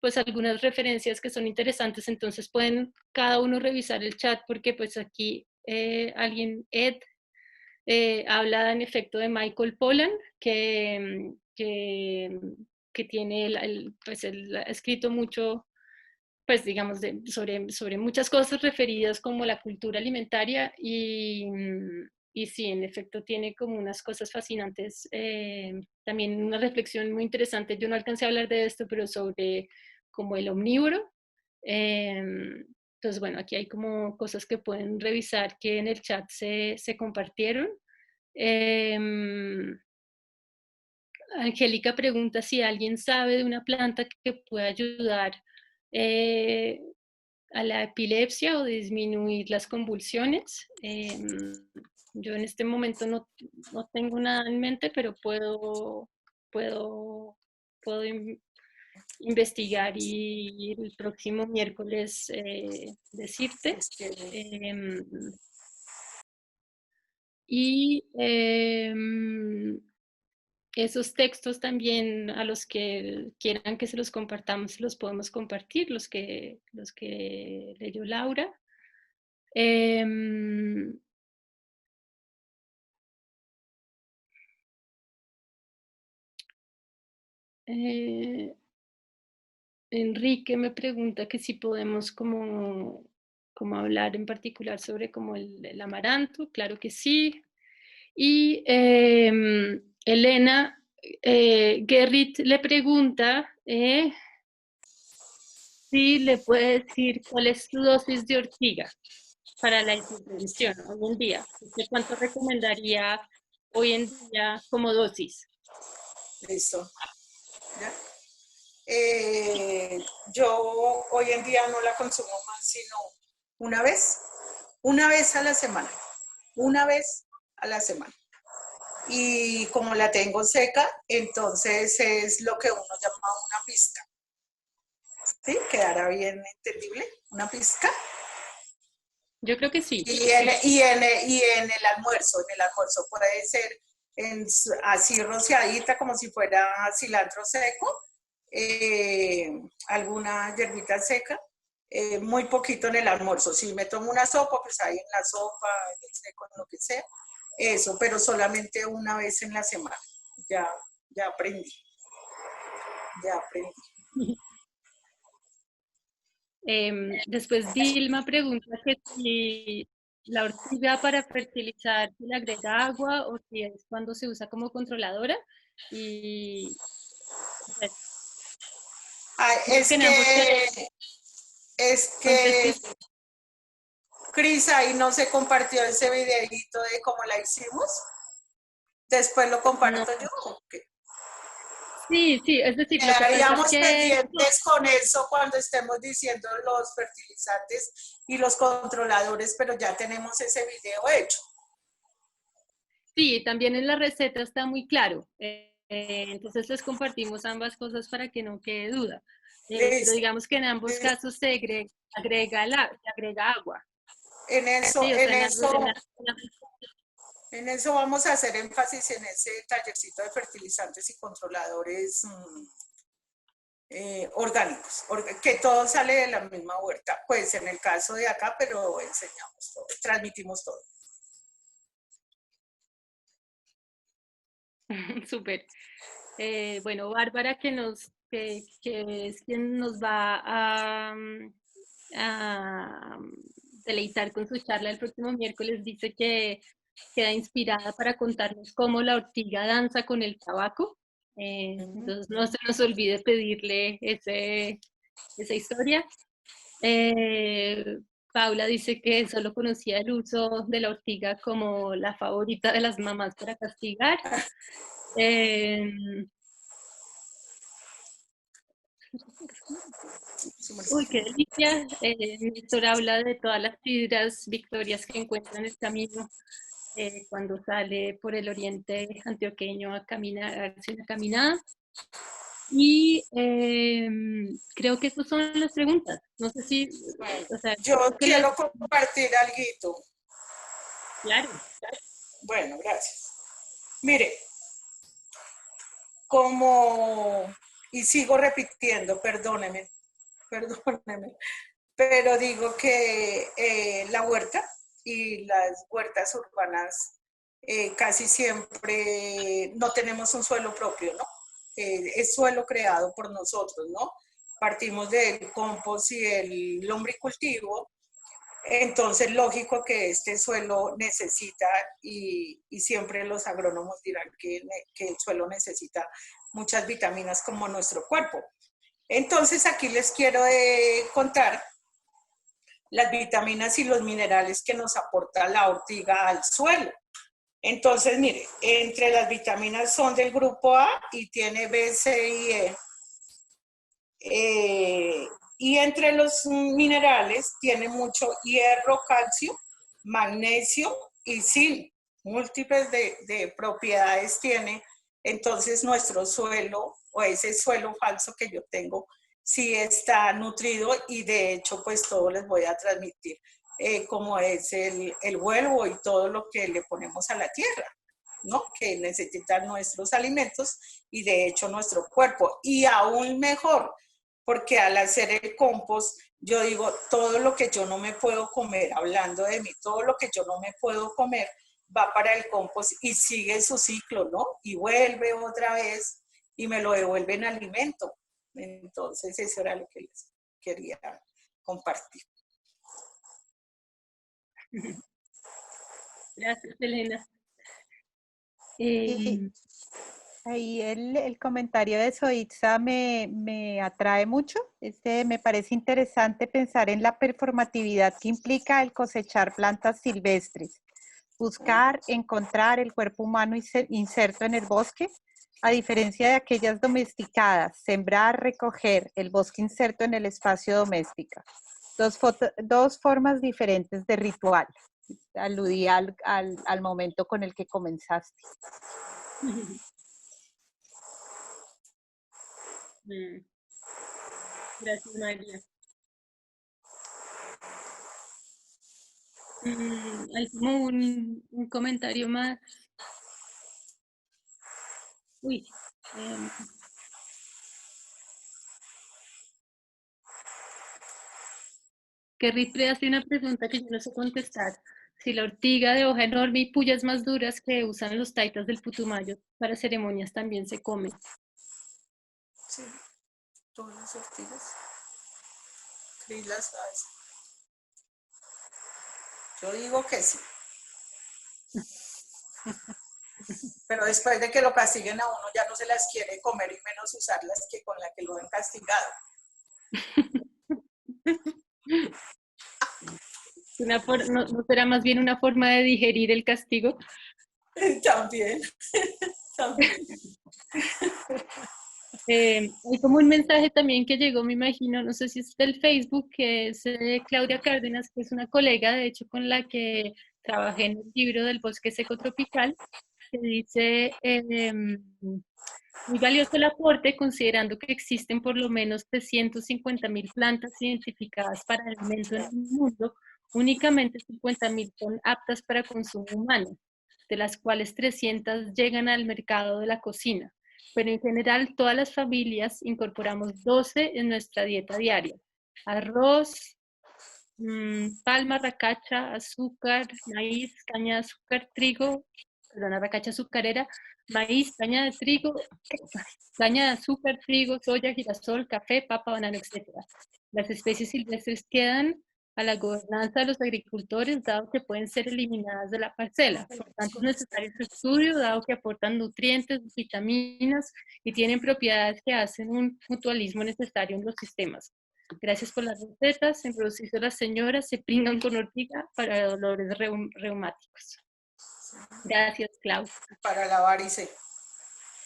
pues algunas referencias que son interesantes, entonces pueden cada uno revisar el chat porque pues aquí Ed, habla en efecto de Michael Pollan, que tiene, pues él ha escrito mucho, pues digamos, sobre muchas cosas referidas como la cultura alimentaria y sí, en efecto tiene como unas cosas fascinantes, también una reflexión muy interesante, yo no alcancé a hablar de esto, pero sobre como el omnívoro. Entonces, bueno, aquí hay como cosas que pueden revisar que en el chat se compartieron. Angélica pregunta si alguien sabe de una planta que pueda ayudar a la epilepsia o disminuir las convulsiones. Yo en este momento no tengo nada en mente, pero puedo investigar y el próximo miércoles decirte. Y esos textos también a los que quieran que se los compartamos, los podemos compartir, los que leyó Laura. Enrique me pregunta que si podemos como hablar en particular sobre como el amaranto, claro que sí. Y Elena Gerrit le pregunta si le puede decir cuál es su dosis de ortiga para la hipertensión hoy en día. ¿Usted cuánto recomendaría hoy en día como dosis? Listo. ¿Ya? Yo hoy en día no la consumo más sino una vez a la semana, una vez a la semana. Y como la tengo seca, entonces es lo que uno llama una pizca. ¿Sí? ¿Quedará bien entendible? ¿Una pizca? Yo creo que sí. Y en el almuerzo puede ser así rociadita como si fuera cilantro seco, alguna hierbita seca, muy poquito en el almuerzo. Si me tomo una sopa, pues ahí en la sopa, en el seco, en lo que sea, eso, pero solamente una vez en la semana. Ya aprendí. Después Dilma pregunta que si la ortiga para fertilizar se le agrega agua o si es cuando se usa como controladora. Y pues, es que Cris ahí no se compartió ese videito de cómo la hicimos. Después lo comparto yo. Okay. Sí, es decir, quedaríamos pendientes con eso cuando estemos diciendo los fertilizantes y los controladores, pero ya tenemos ese video hecho. Sí, también en la receta está muy claro. Entonces les compartimos ambas cosas para que no quede duda. Pero digamos que en ambos casos se agrega agua. En eso En eso vamos a hacer énfasis en ese tallercito de fertilizantes y controladores orgánicos, que todo sale de la misma huerta, pues en el caso de acá, pero enseñamos todo, transmitimos todo. Súper. Bueno, Bárbara, que es quien nos va a deleitar con su charla el próximo miércoles, dice que queda inspirada para contarnos cómo la ortiga danza con el tabaco. Entonces no se nos olvide pedirle esa historia. Paula dice que solo conocía el uso de la ortiga como la favorita de las mamás para castigar. Uy, qué delicia. Néstor habla de todas las fibras victorias que encuentra en el camino cuando sale por el oriente antioqueño a caminar, a hacer una caminada. Y creo que esas son las preguntas. No sé si... O sea, yo quiero compartir algo. Claro. Bueno, gracias. Mire, y sigo repitiendo, perdóneme, pero digo que la huerta y las huertas urbanas casi siempre no tenemos un suelo propio, ¿no? Es suelo creado por nosotros, ¿no? Partimos del compost y el lombricultivo, entonces lógico que este suelo necesita, y siempre los agrónomos dirán que el suelo necesita muchas vitaminas como nuestro cuerpo. Entonces aquí les quiero contar las vitaminas y los minerales que nos aporta la ortiga al suelo. Entonces, mire, entre las vitaminas son del grupo A y tiene B, C y E. Y entre los minerales tiene mucho hierro, calcio, magnesio y zinc. Múltiples de propiedades tiene. Entonces, nuestro suelo, o ese suelo falso que yo tengo, sí está nutrido, y de hecho, pues todo les voy a transmitir. Como es el huevo y todo lo que le ponemos a la tierra, ¿no? Que necesitan nuestros alimentos y de hecho nuestro cuerpo. Y aún mejor, porque al hacer el compost, yo digo, todo lo que yo no me puedo comer, hablando de mí, todo lo que yo no me puedo comer va para el compost y sigue su ciclo, ¿no? Y vuelve otra vez y me lo devuelve en alimento. Entonces, eso era lo que les quería compartir. Gracias, Elena. Ahí el comentario de Zoitza me atrae mucho. Me parece interesante pensar en la performatividad que implica el cosechar plantas silvestres. Buscar, encontrar el cuerpo humano inserto en el bosque, a diferencia de aquellas domesticadas. Sembrar, recoger, el bosque inserto en el espacio doméstico. Dos formas diferentes de ritual. Aludí al momento con el que comenzaste. Gracias, María. Hay como un comentario más. Uy. Que Ripre hace una pregunta que yo no sé contestar. Si la ortiga de hoja enorme y pullas más duras que usan los taitas del Putumayo para ceremonias también se come. Sí, todas las ortigas. Las aves. Yo digo que sí. Pero después de que lo castiguen a uno, ya no se las quiere comer, y menos usarlas que con la que lo han castigado. ¿No será más bien una forma de digerir el castigo? También. Hay como un mensaje también que llegó, me imagino, no sé si es del Facebook, que es Claudia Cárdenas, que es una colega, de hecho, con la que trabajé en el libro del bosque seco tropical, que dice, muy valioso el aporte, considerando que existen por lo menos 350.000 plantas identificadas para alimento en el mundo, únicamente 50.000 son aptas para consumo humano. de las cuales 300 llegan al mercado de la cocina, pero en general todas las familias incorporamos 12 en nuestra dieta diaria. Arroz, palma, racacha, azúcar, maíz, caña de azúcar, trigo, racacha azucarera, maíz, caña de trigo, caña de azúcar, trigo, soya, girasol, café, papa, banano, etc. Las especies silvestres quedan a la gobernanza de los agricultores, dado que pueden ser eliminadas de la parcela. Por tanto, es necesario su estudio, dado que aportan nutrientes, vitaminas y tienen propiedades que hacen un mutualismo necesario en los sistemas. Gracias por las recetas. En Producido las señoras se pringan con ortiga para dolores reumáticos. Gracias, Clau. Para la varice.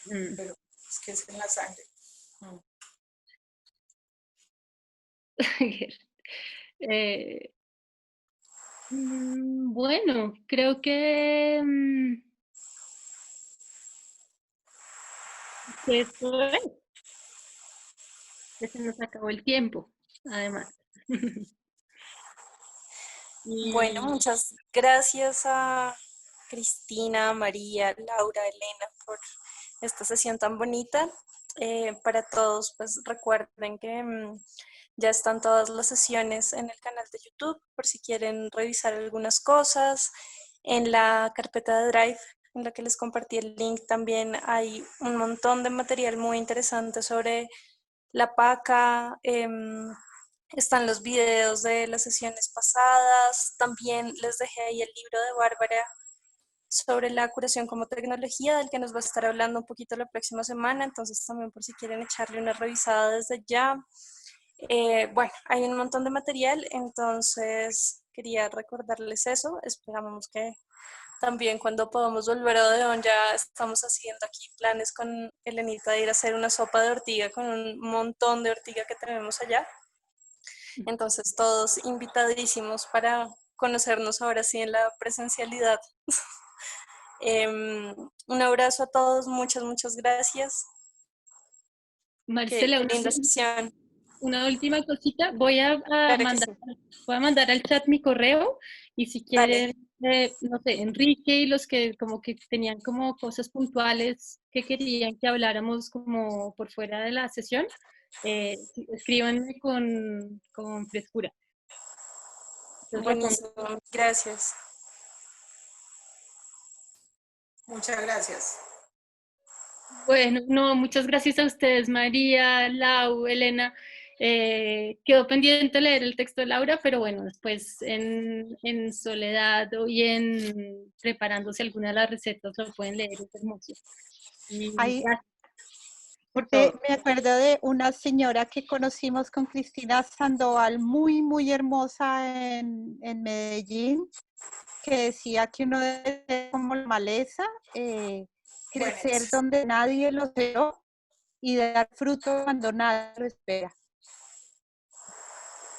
Pero es que es en la sangre. Bueno, creo que eso es. Que se nos acabó el tiempo, además. Bueno, muchas gracias a Cristina, María, Laura, Elena por esta sesión tan bonita. Para todos, pues recuerden que ya están todas las sesiones en el canal de YouTube por si quieren revisar algunas cosas. En la carpeta de Drive, en la que les compartí el link, también hay un montón de material muy interesante sobre la PACA. Están los videos de las sesiones pasadas. También les dejé ahí el libro de Bárbara sobre la curación como tecnología, del que nos va a estar hablando un poquito la próxima semana, entonces también por si quieren echarle una revisada desde ya. Bueno, hay un montón de material, entonces quería recordarles eso. Esperamos que también cuando podamos volver a Odeón ya estamos haciendo aquí planes con Elenita de ir a hacer una sopa de ortiga con un montón de ortiga que tenemos allá. Entonces todos invitadísimos para conocernos ahora sí en la presencialidad. Un abrazo a todos, muchas gracias. Marcela, Qué linda sesión. Una última cosita, voy a mandar al chat mi correo y si quieren, no sé, Enrique y los que como que tenían como cosas puntuales que querían que habláramos como por fuera de la sesión, escríbanme con frescura. Buenísimo, gracias. Muchas gracias. Bueno, no, muchas gracias a ustedes, María, Lau, Elena. Quedó pendiente leer el texto de Laura, pero bueno, después en soledad y en preparándose alguna de las recetas lo pueden leer, es hermoso. Porque me acuerdo de una señora que conocimos con Cristina Sandoval, muy hermosa en Medellín, que decía que uno debe ser como la maleza, crecer donde nadie lo esperó y dar fruto cuando nadie lo espera.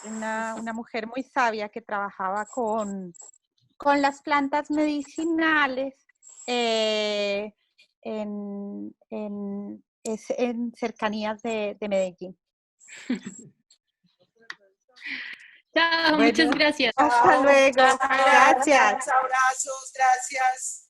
Una mujer muy sabia que trabajaba con las plantas medicinales en cercanías de Medellín. Chao, muchas gracias. Hasta luego. Gracias. Abrazos, gracias.